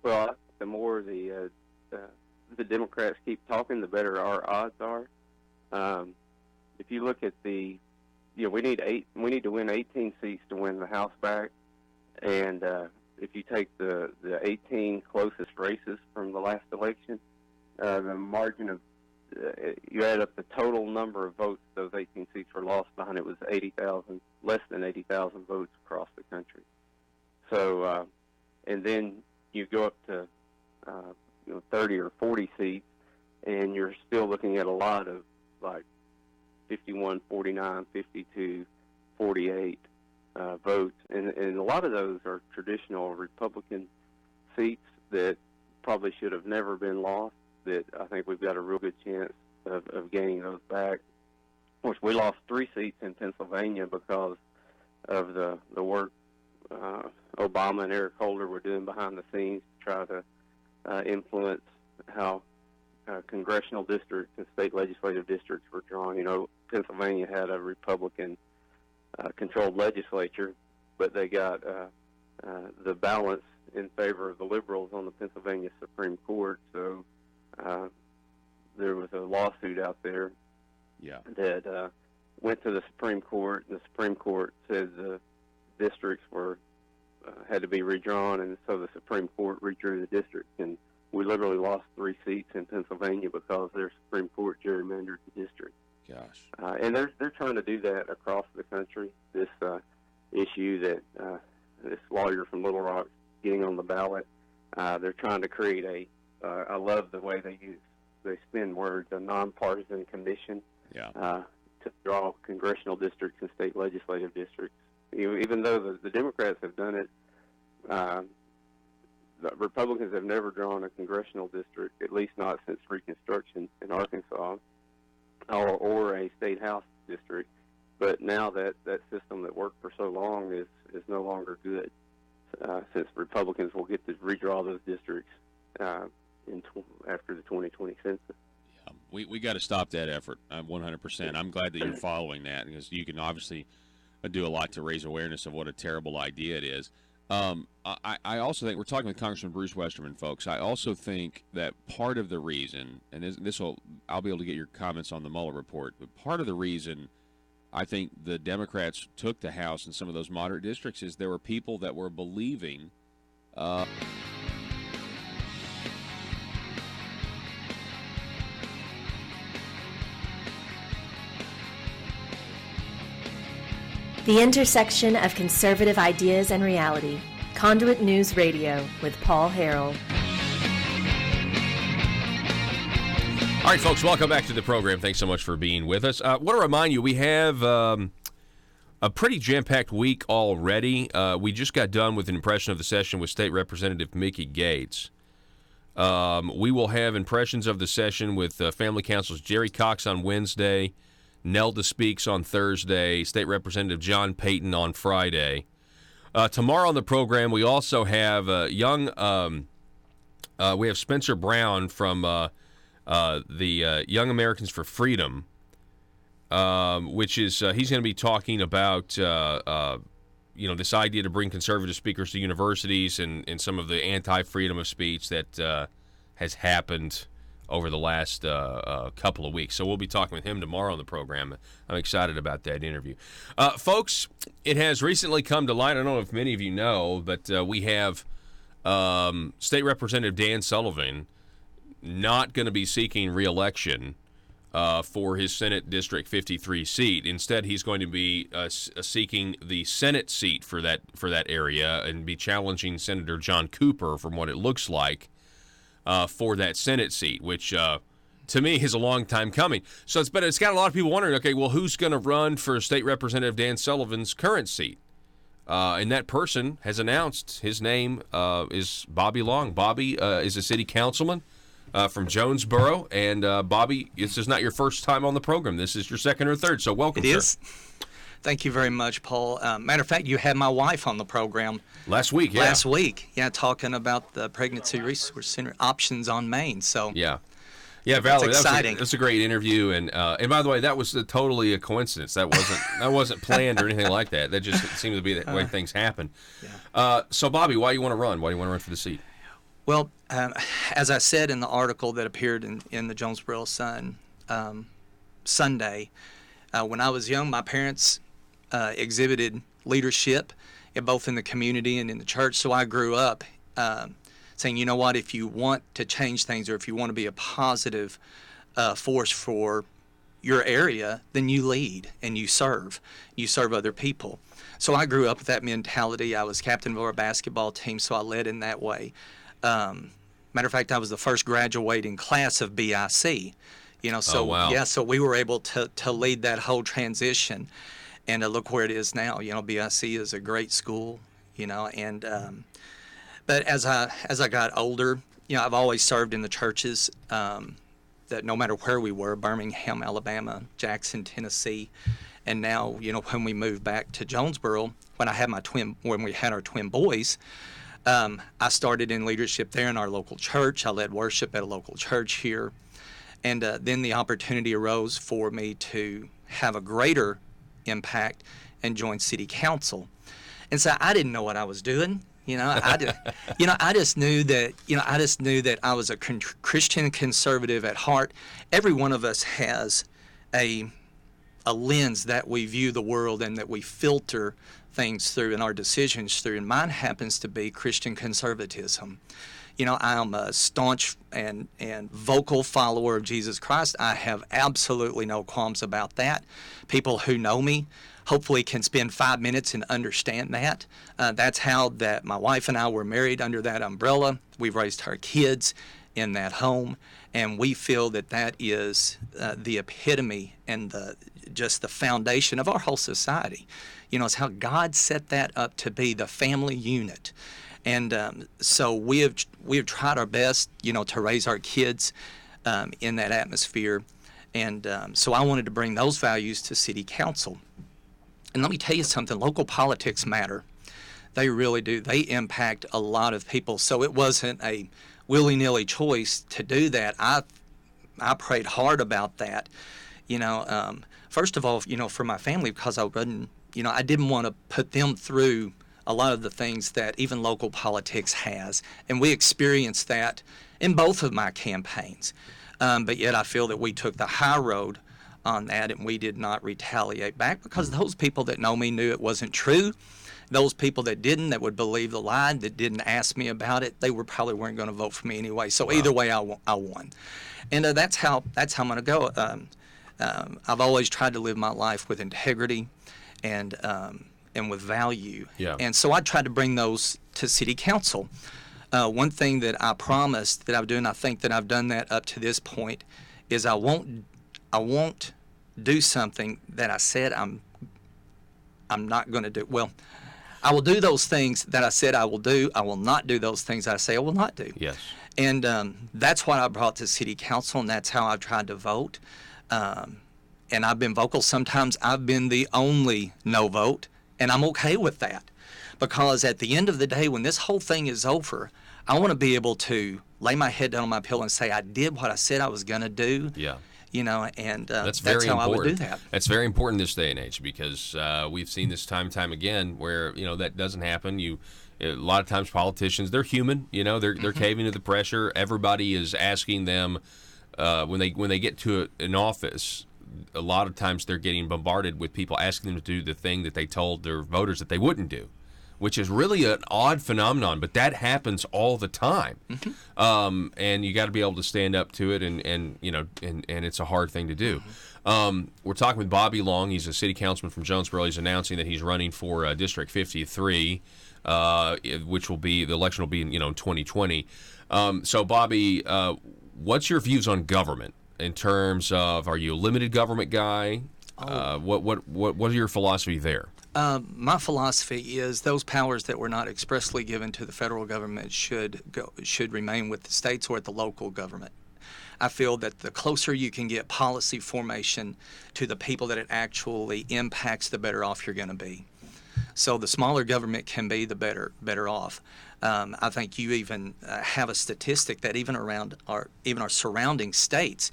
Well, the more the Democrats keep talking, the better our odds are. If you look at we need to win 18 seats to win the House back. And if you take the 18 closest races from the last election, the margin of you add up the total number of votes those 18 seats were lost behind, it was 80,000, less than 80,000 votes across the country. So, and then you go up to 30 or 40 seats, and you're still looking at a lot of like 51, 49, 52, 48. Votes, and a lot of those are traditional Republican seats that probably should have never been lost, that I think we've got a real good chance of gaining those back. Of course, we lost 3 seats in Pennsylvania because of the work Obama and Eric Holder were doing behind the scenes to try to influence how congressional districts and state legislative districts were drawn. Pennsylvania had a Republican controlled legislature, but they got the balance in favor of the liberals on the Pennsylvania Supreme Court. So there was a lawsuit out there that went to the Supreme Court, and the Supreme Court said the districts had to be redrawn, and so the Supreme Court redrew the districts, and we literally lost 3 seats in Pennsylvania because their Supreme Court gerrymandered the district. Gosh. And they're trying to do that across the country. This issue that this lawyer from Little Rock getting on the ballot, they're trying to create I love the way they spin words, a nonpartisan commission to draw congressional districts and state legislative districts. Even though the Democrats have done it, the Republicans have never drawn a congressional district, at least not since Reconstruction in Arkansas, or a state house district. But now that system that worked for so long is no longer good, since Republicans will get to redraw those districts after the 2020 census. Yeah, we got to stop that effort. 100%. I'm glad that you're following that, because you can obviously do a lot to raise awareness of what a terrible idea it is. I also think, we're talking with Congressman Bruce Westerman, folks. I also think that part of the reason, and I'll be able to get your comments on the Mueller report, but part of the reason I think the Democrats took the House in some of those moderate districts is there were people that were believing The intersection of conservative ideas and reality. Conduit News Radio with Paul Harrell. All right, folks, welcome back to the program. Thanks so much for being with us. I want to remind you, we have a pretty jam-packed week already. We just got done with an impression of the session with State Representative Mickey Gates. We will have impressions of the session with Family Council's Jerry Cox on Wednesday, Nelda Speaks on Thursday, State Representative John Payton on Friday. Tomorrow on the program, we also have we have Spencer Brown from the Young Americans for Freedom, which is he's going to be talking about this idea to bring conservative speakers to universities and some of the anti-freedom of speech that has happened over the last couple of weeks. So we'll be talking with him tomorrow on the program. I'm excited about that interview. Folks, it has recently come to light, I don't know if many of you know, but we have State Representative Dan Sullivan not going to be seeking re-election for his Senate District 53 seat. Instead, he's going to be seeking the Senate seat for that area and be challenging Senator John Cooper, from what it looks like, for that Senate seat, which to me is a long time coming. So it's got a lot of people wondering, okay, well, who's going to run for State Representative Dan Sullivan's current seat? And that person has announced his name is Bobby Long. Bobby is a city councilman from Jonesboro. And, Bobby, this is not your first time on the program. This is your second or third, so welcome, It is. Thank you very much, Paul. Matter of fact, you had my wife on the program. Last week, yeah. Last week, yeah, talking about the Pregnancy Resource Center options on Maine. So yeah, Valerie, that's exciting. That's a great interview, and by the way, that was totally a coincidence. That wasn't planned or anything like that. That just seemed to be the way things happen. Yeah. So, Bobby, why do you want to run? Why do you want to run for the seat? Well, as I said in the article that appeared in the Jonesboro Sun Sunday, when I was young, my parents exhibited leadership, both in the community and in the church. So I grew up saying, you know what, if you want to change things, or if you want to be a positive force for your area, then you lead and you serve other people. So I grew up with that mentality. I was captain of our basketball team, so I led in that way. Matter of fact, I was the first graduating class of BIC. So wow. Yeah, so we were able to lead that whole transition. And look where it is now. BIC is a great school, and but as I got older, I've always served in the churches that no matter where we were, Birmingham, Alabama, Jackson, Tennessee, and now, when we moved back to Jonesboro, when we had our twin boys, I started in leadership there in our local church. I led worship at a local church here, and then the opportunity arose for me to have a greater impact and join city council. And so I didn't know what I was doing. I just knew that I was a Christian conservative at heart. Every one of us has a lens that we view the world and that we filter things through and our decisions through, and mine happens to be Christian conservatism. I'm a staunch and vocal follower of Jesus Christ. I have absolutely no qualms about that. People who know me hopefully can spend 5 minutes and understand that. That's how that my wife and I were married under that umbrella. We've raised our kids in that home, and we feel that is the epitome and just the foundation of our whole society. It's how God set that up to be the family unit. And so we have tried our best, to raise our kids in that atmosphere. And so I wanted to bring those values to city council. And let me tell you something, local politics matter. They really do. They impact a lot of people. So it wasn't a willy-nilly choice to do that. I prayed hard about that. First of all, for my family, because I wasn't, I didn't want to put them through a lot of the things that even local politics has. And we experienced that in both of my campaigns. But yet I feel that we took the high road on that, and we did not retaliate back, because those people that know me knew it wasn't true. Those people that didn't, that would believe the lie, that didn't ask me about it, they probably weren't going to vote for me anyway. So Either way, I won. And that's how I'm going to go. I've always tried to live my life with integrity and with value. Yeah. And so I tried to bring those to city council. One thing that I promised that I would do, and I think that I've done that up to this point, is I won't do something that I said I'm not going to do. Well, I will do those things that I said I will do. I will not do those things I say I will not do. Yes. And that's what I brought to city council, and that's how I've tried to vote. And I've been vocal. Sometimes I've been the only no vote, and I'm okay with that. Because at the end of the day, when this whole thing is over, I want to be able to lay my head down on my pillow and say, I did what I said I was going to do. Yeah. And that's how important. I would do that. That's very important this day and age, because we've seen this time and time again where, that doesn't happen. A lot of times politicians, they're human, they're caving to the pressure. Everybody is asking them when they get to an office, a lot of times they're getting bombarded with people asking them to do the thing that they told their voters that they wouldn't do. which is really an odd phenomenon, but that happens all the time. And you got to be able to stand up to it, and it's a hard thing to do. We're talking with Bobby Long. He's a city councilman from Jonesboro. He's announcing that he's running for District 53, which will be, the election will be in 2020. So Bobby, what's your views on government in terms of, are you a limited government guy? What are your philosophy there? My philosophy is those powers that were not expressly given to the federal government should remain with the states or at the local government. I feel that the closer you can get policy formation to the people that it actually impacts, the better off you're going to be. So the smaller government can be, the better off. I think you even have a statistic that even around our surrounding states,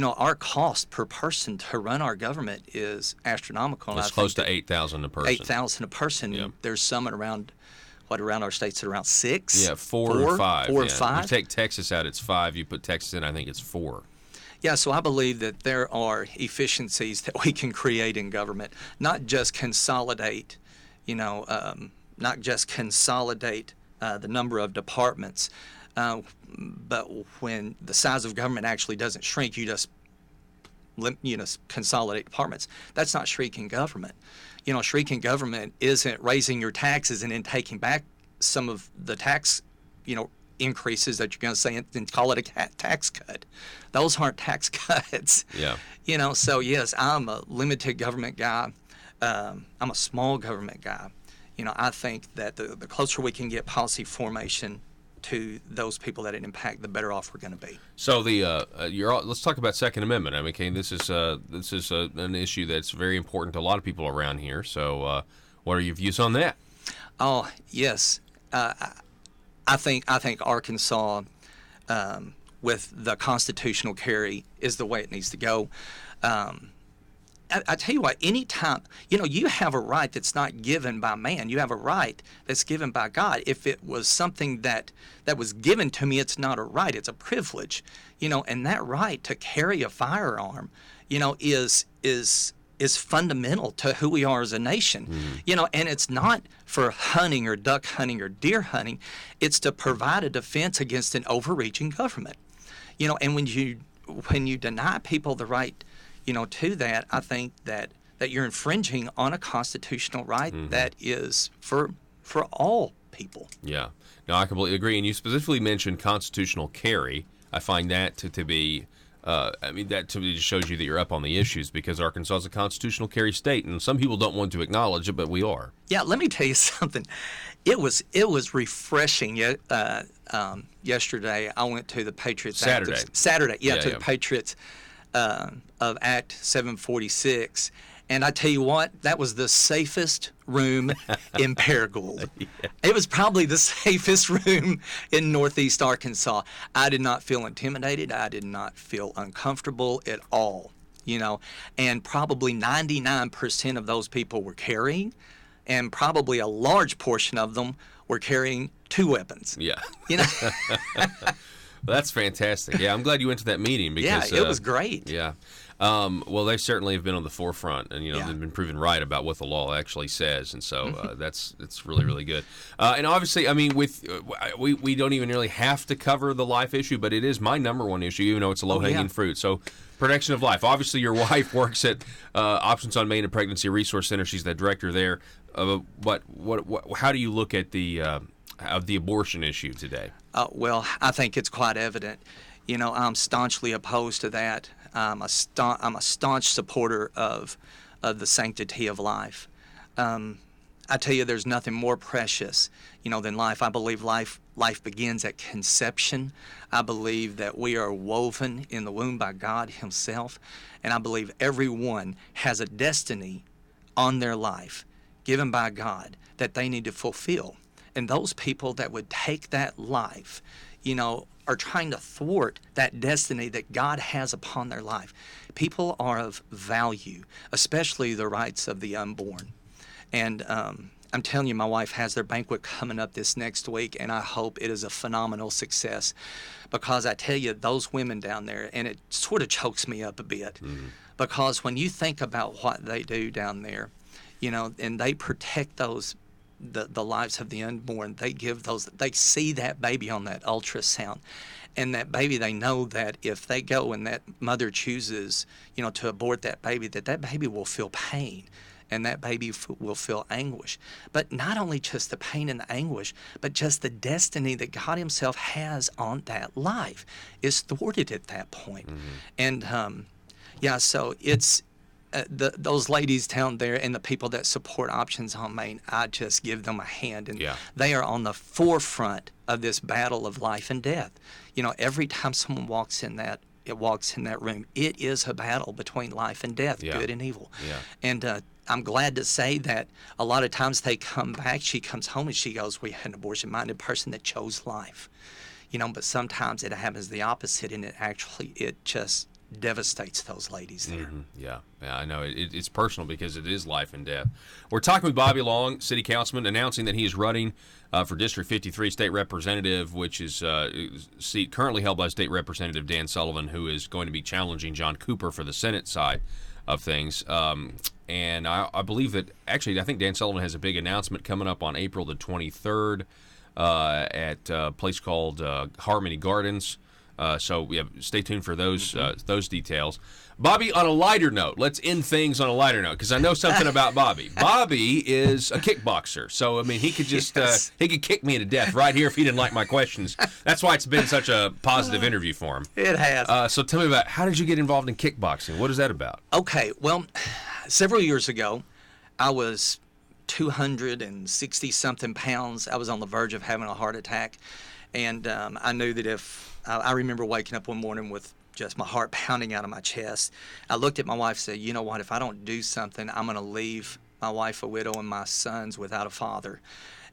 our cost per person to run our government is astronomical. It's close to $8,000 a person. $8,000 a person. Yep. There's some at around our states at around 6? Yeah, 4 or 5. Or 5. You take Texas out, it's 5. You put Texas in, I think it's 4. Yeah, so I believe that there are efficiencies that we can create in government, not just consolidate, the number of departments, but when the size of government actually doesn't shrink, you just consolidate departments. That's not shrinking government. Shrinking government isn't raising your taxes and then taking back some of the tax, increases that you're going to say and call it a tax cut. Those aren't tax cuts. Yeah. So yes, I'm a limited government guy. I'm a small government guy. I think that the closer we can get policy formation to those people that it impact, the better off we're going to be. So let's talk about Second Amendment. I mean, Kane, this is an issue that's very important to a lot of people around here. So, what are your views on that? Oh yes, I think Arkansas, with the constitutional carry, is the way it needs to go. I tell you what, anytime, you have a right that's not given by man. You have a right that's given by God. If it was something that was given to me, it's not a right, it's a privilege. And that right to carry a firearm, is fundamental to who we are as a nation. And it's not for hunting or duck hunting or deer hunting. It's to provide a defense against an overreaching government. And when you deny people the right to that, I think that you're infringing on a constitutional right that is for all people. Yeah. No, I completely agree. And you specifically mentioned constitutional carry. I find that to be, that to me just shows you that you're up on the issues, because Arkansas is a constitutional carry state, and some people don't want to acknowledge it, but we are. Yeah, let me tell you something. It was refreshing. Yesterday, I went to the Patriots. Saturday. The Patriots of Act 746, and I tell you what, that was the safest room in Paragould. Yeah. It was probably the safest room in Northeast Arkansas. I did not feel intimidated. I did not feel uncomfortable at all. And probably 99% of those people were carrying, and probably a large portion of them were carrying 2 weapons. Yeah. Well, that's fantastic. Yeah, I'm glad you went to that meeting because it was great. Yeah. Well, they certainly have been on the forefront, and they've been proven right about what the law actually says, and so it's really, really good. And obviously, I mean, we don't even really have to cover the life issue, but it is my number one issue, even though it's a low-hanging fruit. So, protection of life. Obviously, your wife works at Options on Main and Pregnancy Resource Center. She's the director there. But how do you look at the abortion issue today? Well, I think it's quite evident. I'm staunchly opposed to that. I'm a staunch supporter of the sanctity of life. I tell you, there's nothing more precious, than life. I believe life begins at conception. I believe that we are woven in the womb by God Himself, and I believe everyone has a destiny on their life given by God that they need to fulfill. And those people that would take that life, are trying to thwart that destiny that God has upon their life. People are of value, especially the rights of the unborn. And I'm telling you, my wife has their banquet coming up this next week, and I hope it is a phenomenal success, because I tell you, those women down there, and it sort of chokes me up a bit, because when you think about what they do down there, and they protect those the lives of the unborn. They see that baby on that ultrasound. And that baby, they know that if they go and that mother chooses, to abort that baby will feel pain, and that baby will feel anguish. But not only just the pain and the anguish, but just the destiny that God himself has on that life is thwarted at that point. And, so it's those ladies down there and the people that support Options on Main, I just give them a hand. And they are on the forefront of this battle of life and death. Every time someone walks in that room, it is a battle between life and death, good and evil. And I'm glad to say that a lot of times they come back, she comes home and she goes, we had an abortion-minded person that chose life. But sometimes it happens the opposite, and it just devastates those ladies there. Yeah, I know. It's personal because it is life and death. We're talking with Bobby Long, city councilman, announcing that he is running for District 53 state representative, which is a seat currently held by State Representative Dan Sullivan, who is going to be challenging John Cooper for the Senate side of things. And I believe that, actually, I think Dan Sullivan has a big announcement coming up on April the 23rd at a place called Harmony Gardens. So stay tuned for those details. Bobby, on a lighter note, let's end things on a lighter note, because I know something about Bobby. Bobby is a kickboxer, so he could just he could kick me to death right here if he didn't like my questions. That's why it's been such a positive interview for him. It has. So tell me about, how did you get involved in kickboxing? What is that about? Okay, well, several years ago, I was 260-something pounds. I was on the verge of having a heart attack, and I knew that I remember waking up one morning with just my heart pounding out of my chest. I looked at my wife and said, you know what, if I don't do something, I'm going to leave my wife a widow and my sons without a father.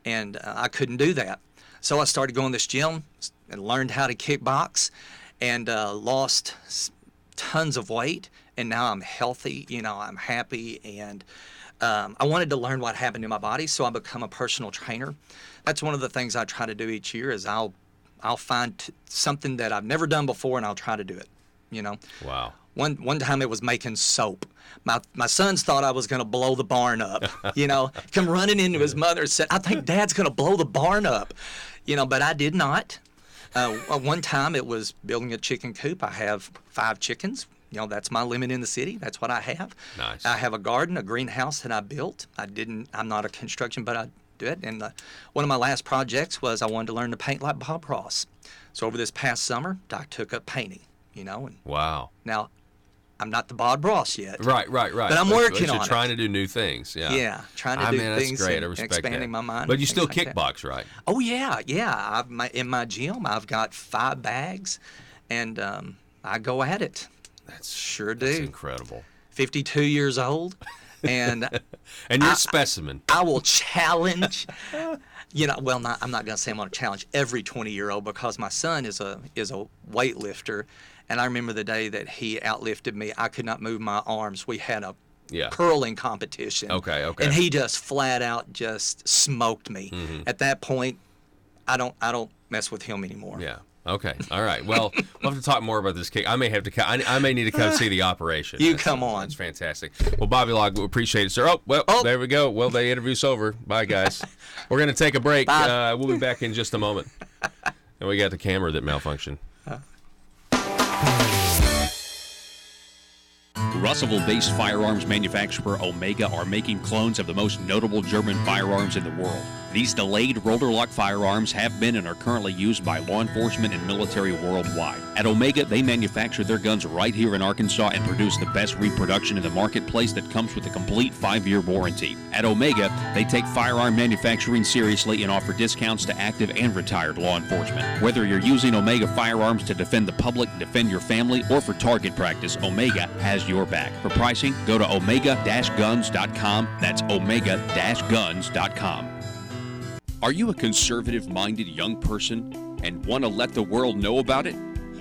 And I couldn't do that. So I started going to this gym and learned how to kickbox, and lost tons of weight. And now I'm healthy, I'm happy. And I wanted to learn what happened in my body, so I become a personal trainer. That's one of the things I try to do each year is I'll find something that I've never done before, and I'll try to do it. Wow. One time it was making soap. My sons thought I was going to blow the barn up. Come running into his mother and said, I think Dad's going to blow the barn up. But I did not. One time it was building a chicken coop. I have 5 chickens. That's my limit in the city. That's what I have. Nice. I have a garden, a greenhouse that I built. I'm not a construction, but I do it. And one of my last projects was I wanted to learn to paint like Bob Ross. So over this past summer, I took up painting, And wow. Now, I'm not the Bob Ross yet. Right. But I'm working on it. You're trying to do new things. Yeah. Yeah, trying to do things. That's great. I respect expanding my mind. But you still kickbox, right? Oh, yeah. In my gym, I've got 5 bags, and I go at it. That's incredible. 52 years old. And you're a specimen. I will challenge, I'm not going to say I'm going to challenge every 20-year-old, because my son is a weightlifter, and I remember the day that he outlifted me. I could not move my arms. We had a curling competition. Okay. And he just flat out just smoked me. Mm-hmm. At that point, I don't mess with him anymore. Yeah. Okay. All right. Well, we'll have to talk more about this kick. I may have to. I may need to come see the operation. Come on. That's fantastic. Well, Bobby Log, we appreciate it, sir. There we go. Well, the interview's over. Bye, guys. We're going to take a break. We'll be back in just a moment. And we got the camera that malfunctioned. Russellville-based firearms manufacturer Omega are making clones of the most notable German firearms in the world. These delayed rotor-lock firearms have been and are currently used by law enforcement and military worldwide. At Omega, they manufacture their guns right here in Arkansas and produce the best reproduction in the marketplace that comes with a complete 5-year warranty. At Omega, they take firearm manufacturing seriously and offer discounts to active and retired law enforcement. Whether you're using Omega firearms to defend the public, defend your family, or for target practice, Omega has your back. For pricing, go to omega-guns.com. That's omega-guns.com. Are you a conservative-minded young person and want to let the world know about it?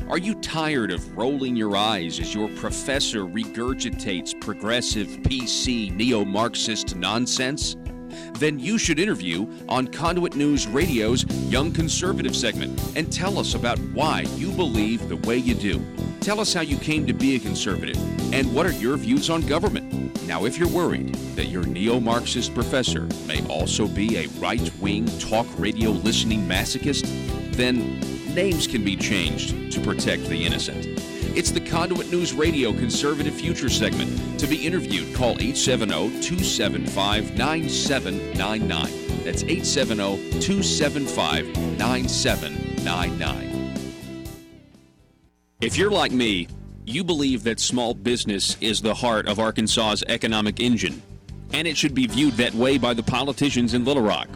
Are you tired of rolling your eyes as your professor regurgitates progressive, PC, neo-Marxist nonsense? Then you should interview on Conduit News Radio's Young Conservative segment and tell us about why you believe the way you do. Tell us how you came to be a conservative and what are your views on government. Now, if you're worried that your neo-Marxist professor may also be a right-wing talk radio listening masochist, then names can be changed to protect the innocent. It's the Conduit News Radio Conservative Future segment. To be interviewed, call 870-275-9799. That's 870-275-9799. If you're like me, you believe that small business is the heart of Arkansas's economic engine, and it should be viewed that way by the politicians in Little Rock.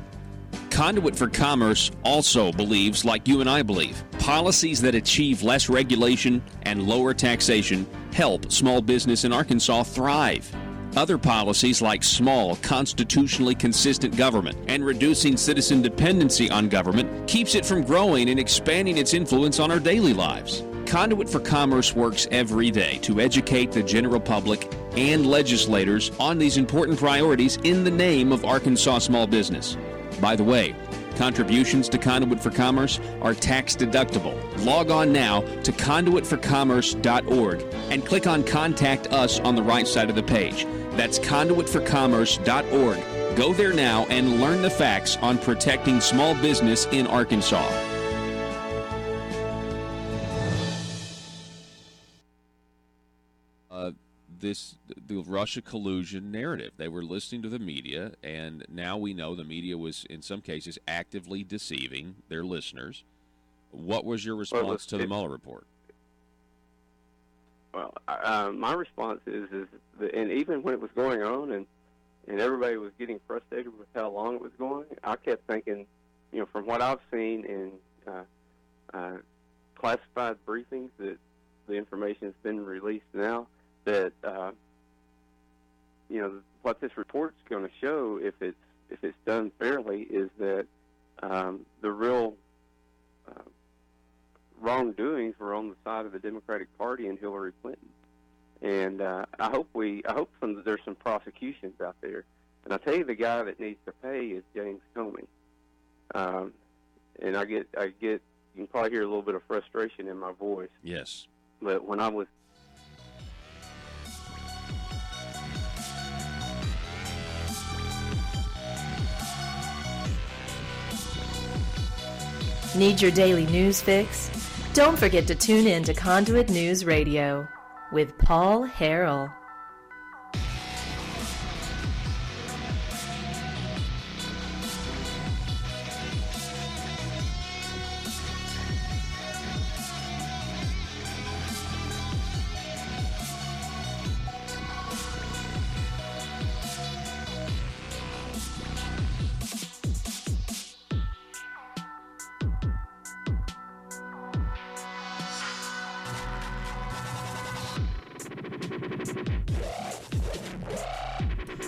Conduit for Commerce also believes, like you and I believe, policies that achieve less regulation and lower taxation help small business in Arkansas thrive. Other policies like small, constitutionally consistent government and reducing citizen dependency on government keeps it from growing and expanding its influence on our daily lives. Conduit for Commerce works every day to educate the general public and legislators on these important priorities in the name of Arkansas small business. By the way, contributions to Conduit for Commerce are tax deductible. Log on now to conduitforcommerce.org and click on Contact Us on the right side of the page. That's conduitforcommerce.org. Go there now and learn the facts on protecting small business in Arkansas. The Russia collusion narrative. They were listening to the media, and now we know the media was, in some cases, actively deceiving their listeners. What was your response to the Mueller report? Well, my response is and even when it was going on and everybody was getting frustrated with how long it was going, I kept thinking, from what I've seen in classified briefings, that the information has been released now, that what this report's going to show, if it's done fairly, is that the real wrongdoings were on the side of the Democratic Party and Hillary Clinton. And I hope there's some prosecutions out there. And I tell you, the guy that needs to pay is James Comey. And I get you can probably hear a little bit of frustration in my voice. Yes. But when I was Need your daily news fix? Don't forget to tune in to Conduit News Radio with Paul Harrell.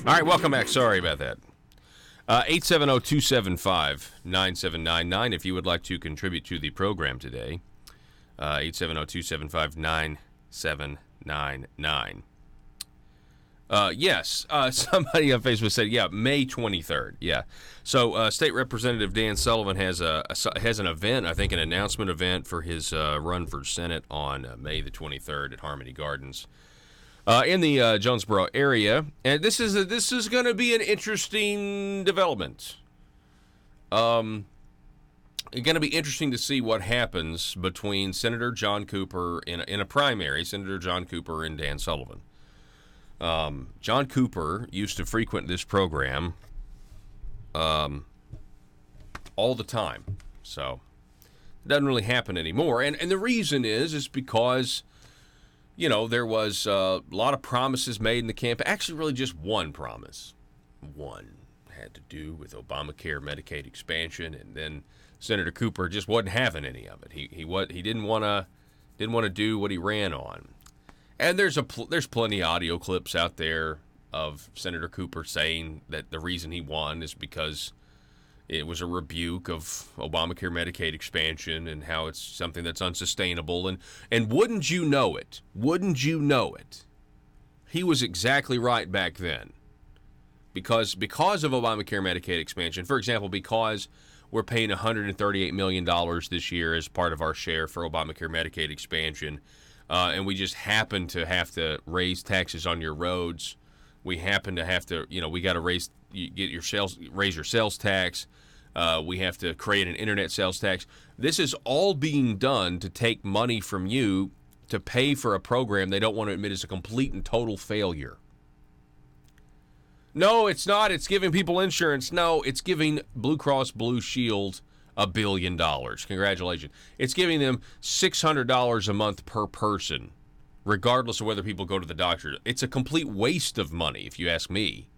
All right, welcome back. Sorry about that. 870-275-9799 if you would like to contribute to the program today. 870-275-9799. Yes, somebody on Facebook said, May 23rd. Yeah. So State Representative Dan Sullivan has an event, I think an announcement event for his run for Senate on May the 23rd at Harmony Gardens. In the Jonesboro area, and this is going to be an interesting development. It's going to be interesting to see what happens between Senator John Cooper in a primary, Senator John Cooper and Dan Sullivan. John Cooper used to frequent this program all the time, so it doesn't really happen anymore. And the reason is because there was a lot of promises made in the campaign. Actually, really just one promise. One had to do with Obamacare, Medicaid expansion, and then Senator Cooper just wasn't having any of it. He didn't want to do what he ran on. And there's plenty of audio clips out there of Senator Cooper saying that the reason he won is because it was a rebuke of Obamacare, Medicaid expansion, and how it's something that's unsustainable. And wouldn't you know it? He was exactly right back then. Because of Obamacare, Medicaid expansion, for example, because we're paying $138 million this year as part of our share for Obamacare, Medicaid expansion, and we just happen to have to raise taxes on your roads. We happen to have to, we got to raise your sales tax. We have to create an internet sales tax. This is all being done to take money from you to pay for a program they don't want to admit is a complete and total failure. No, it's not. It's giving people insurance. No, it's giving Blue Cross Blue Shield $1 billion. Congratulations. It's giving them $600 a month per person, regardless of whether people go to the doctor. It's a complete waste of money, if you ask me.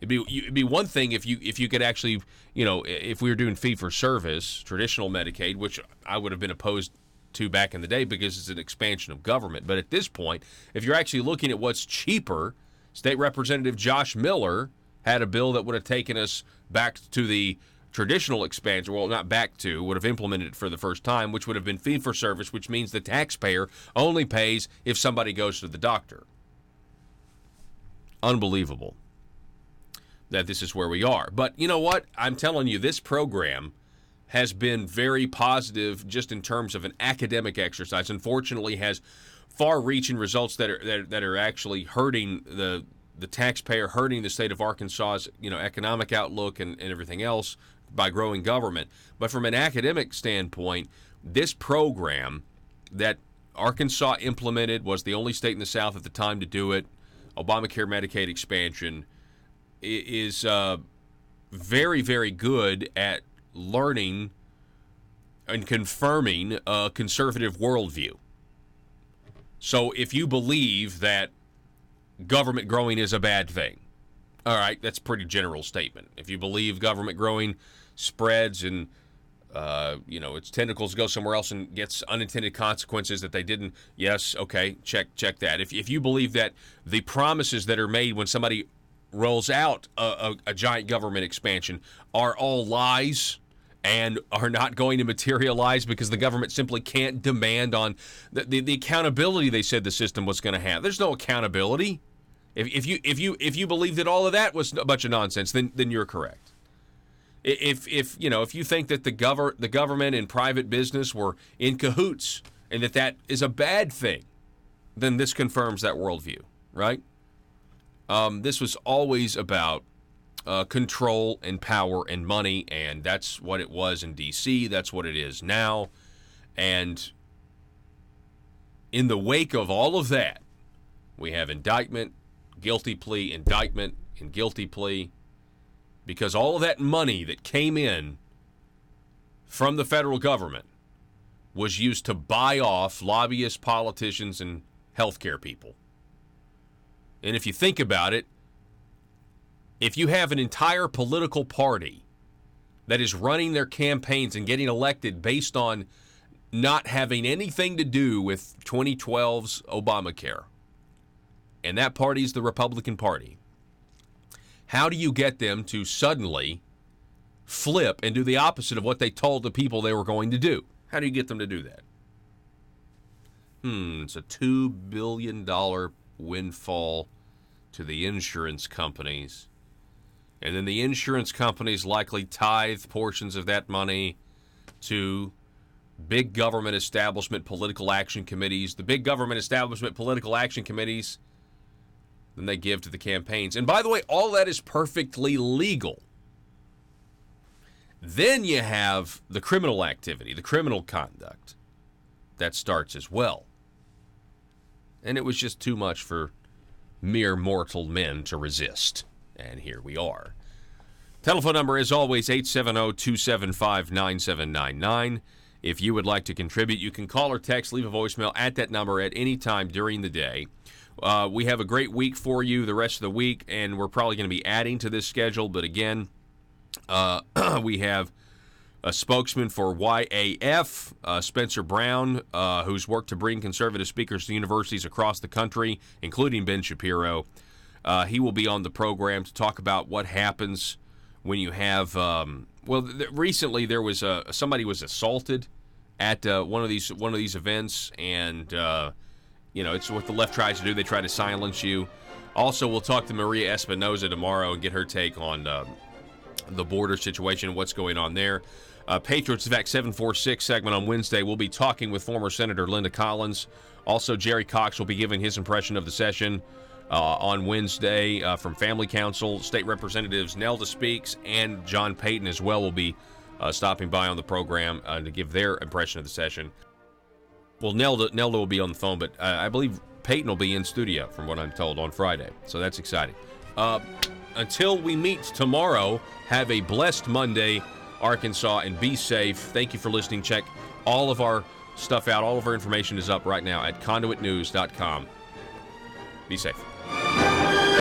It'd be one thing if you could actually, if we were doing fee-for-service, traditional Medicaid, which I would have been opposed to back in the day because it's an expansion of government. But at this point, if you're actually looking at what's cheaper, State Representative Josh Miller had a bill that would have taken us back to the traditional expansion, well, not back to, would have implemented it for the first time, which would have been fee-for-service, which means the taxpayer only pays if somebody goes to the doctor. Unbelievable that this is where we are. But you know what? I'm telling you, this program has been very positive just in terms of an academic exercise. Unfortunately, has far-reaching results that are actually hurting the taxpayer, hurting the state of Arkansas's economic outlook and everything else by growing government. But from an academic standpoint, this program that Arkansas implemented, was the only state in the South at the time to do it, Obamacare Medicaid expansion, is very, very good at learning and confirming a conservative worldview. So if you believe that government growing is a bad thing, all right, that's a pretty general statement. If you believe government growing spreads and its tentacles go somewhere else and gets unintended consequences that they didn't, yes, okay, check that. If you believe that the promises that are made when somebody rolls out a giant government expansion are all lies and are not going to materialize because the government simply can't demand on the accountability they said the system was going to have. There's no accountability. If you believe that all of that was a bunch of nonsense, then you're correct. If you think that the government and private business were in cahoots and that is a bad thing, then this confirms that worldview, right? This was always about control and power and money, and that's what it was in D.C. That's what it is now. And in the wake of all of that, we have indictment, guilty plea, indictment, and guilty plea, because all of that money that came in from the federal government was used to buy off lobbyists, politicians, and healthcare people. And if you think about it, if you have an entire political party that is running their campaigns and getting elected based on not having anything to do with 2012's Obamacare, and that party is the Republican Party, how do you get them to suddenly flip and do the opposite of what they told the people they were going to do? How do you get them to do that? It's a $2 billion windfall to the insurance companies. And then the insurance companies likely tithe portions of that money to big government establishment political action committees. The big government establishment political action committees, then they give to the campaigns. And by the way, all that is perfectly legal. Then you have the criminal activity, the criminal conduct that starts as well. And it was just too much for mere mortal men to resist. And here we are. Telephone number, as always, 870-275-9799. If you would like to contribute, you can call or text, leave a voicemail at that number at any time during the day. We have a great week for you the rest of the week, and we're probably going to be adding to this schedule. But again, we have a spokesman for YAF, Spencer Brown, who's worked to bring conservative speakers to universities across the country, including Ben Shapiro. He will be on the program to talk about what happens when you have. Recently there was somebody was assaulted at one of these events, and it's what the left tries to do. They try to silence you. Also, we'll talk to Maria Espinoza tomorrow and get her take on the border situation and what's going on there. Patriots Vac 746 segment on Wednesday, we'll be talking with former Senator Linda Collins. Also, Jerry Cox will be giving his impression of the session on Wednesday from Family Council. State Representatives Nelda Speaks and John Payton as well will be stopping by on the program to give their impression of the session. Well, Nelda will be on the phone, but I believe Payton will be in studio, from what I'm told, on Friday. So that's exciting. Until we meet tomorrow, have a blessed Monday, Arkansas, and be safe. Thank you for listening. Check all of our stuff out. All of our information is up right now at conduitnews.com. Be safe.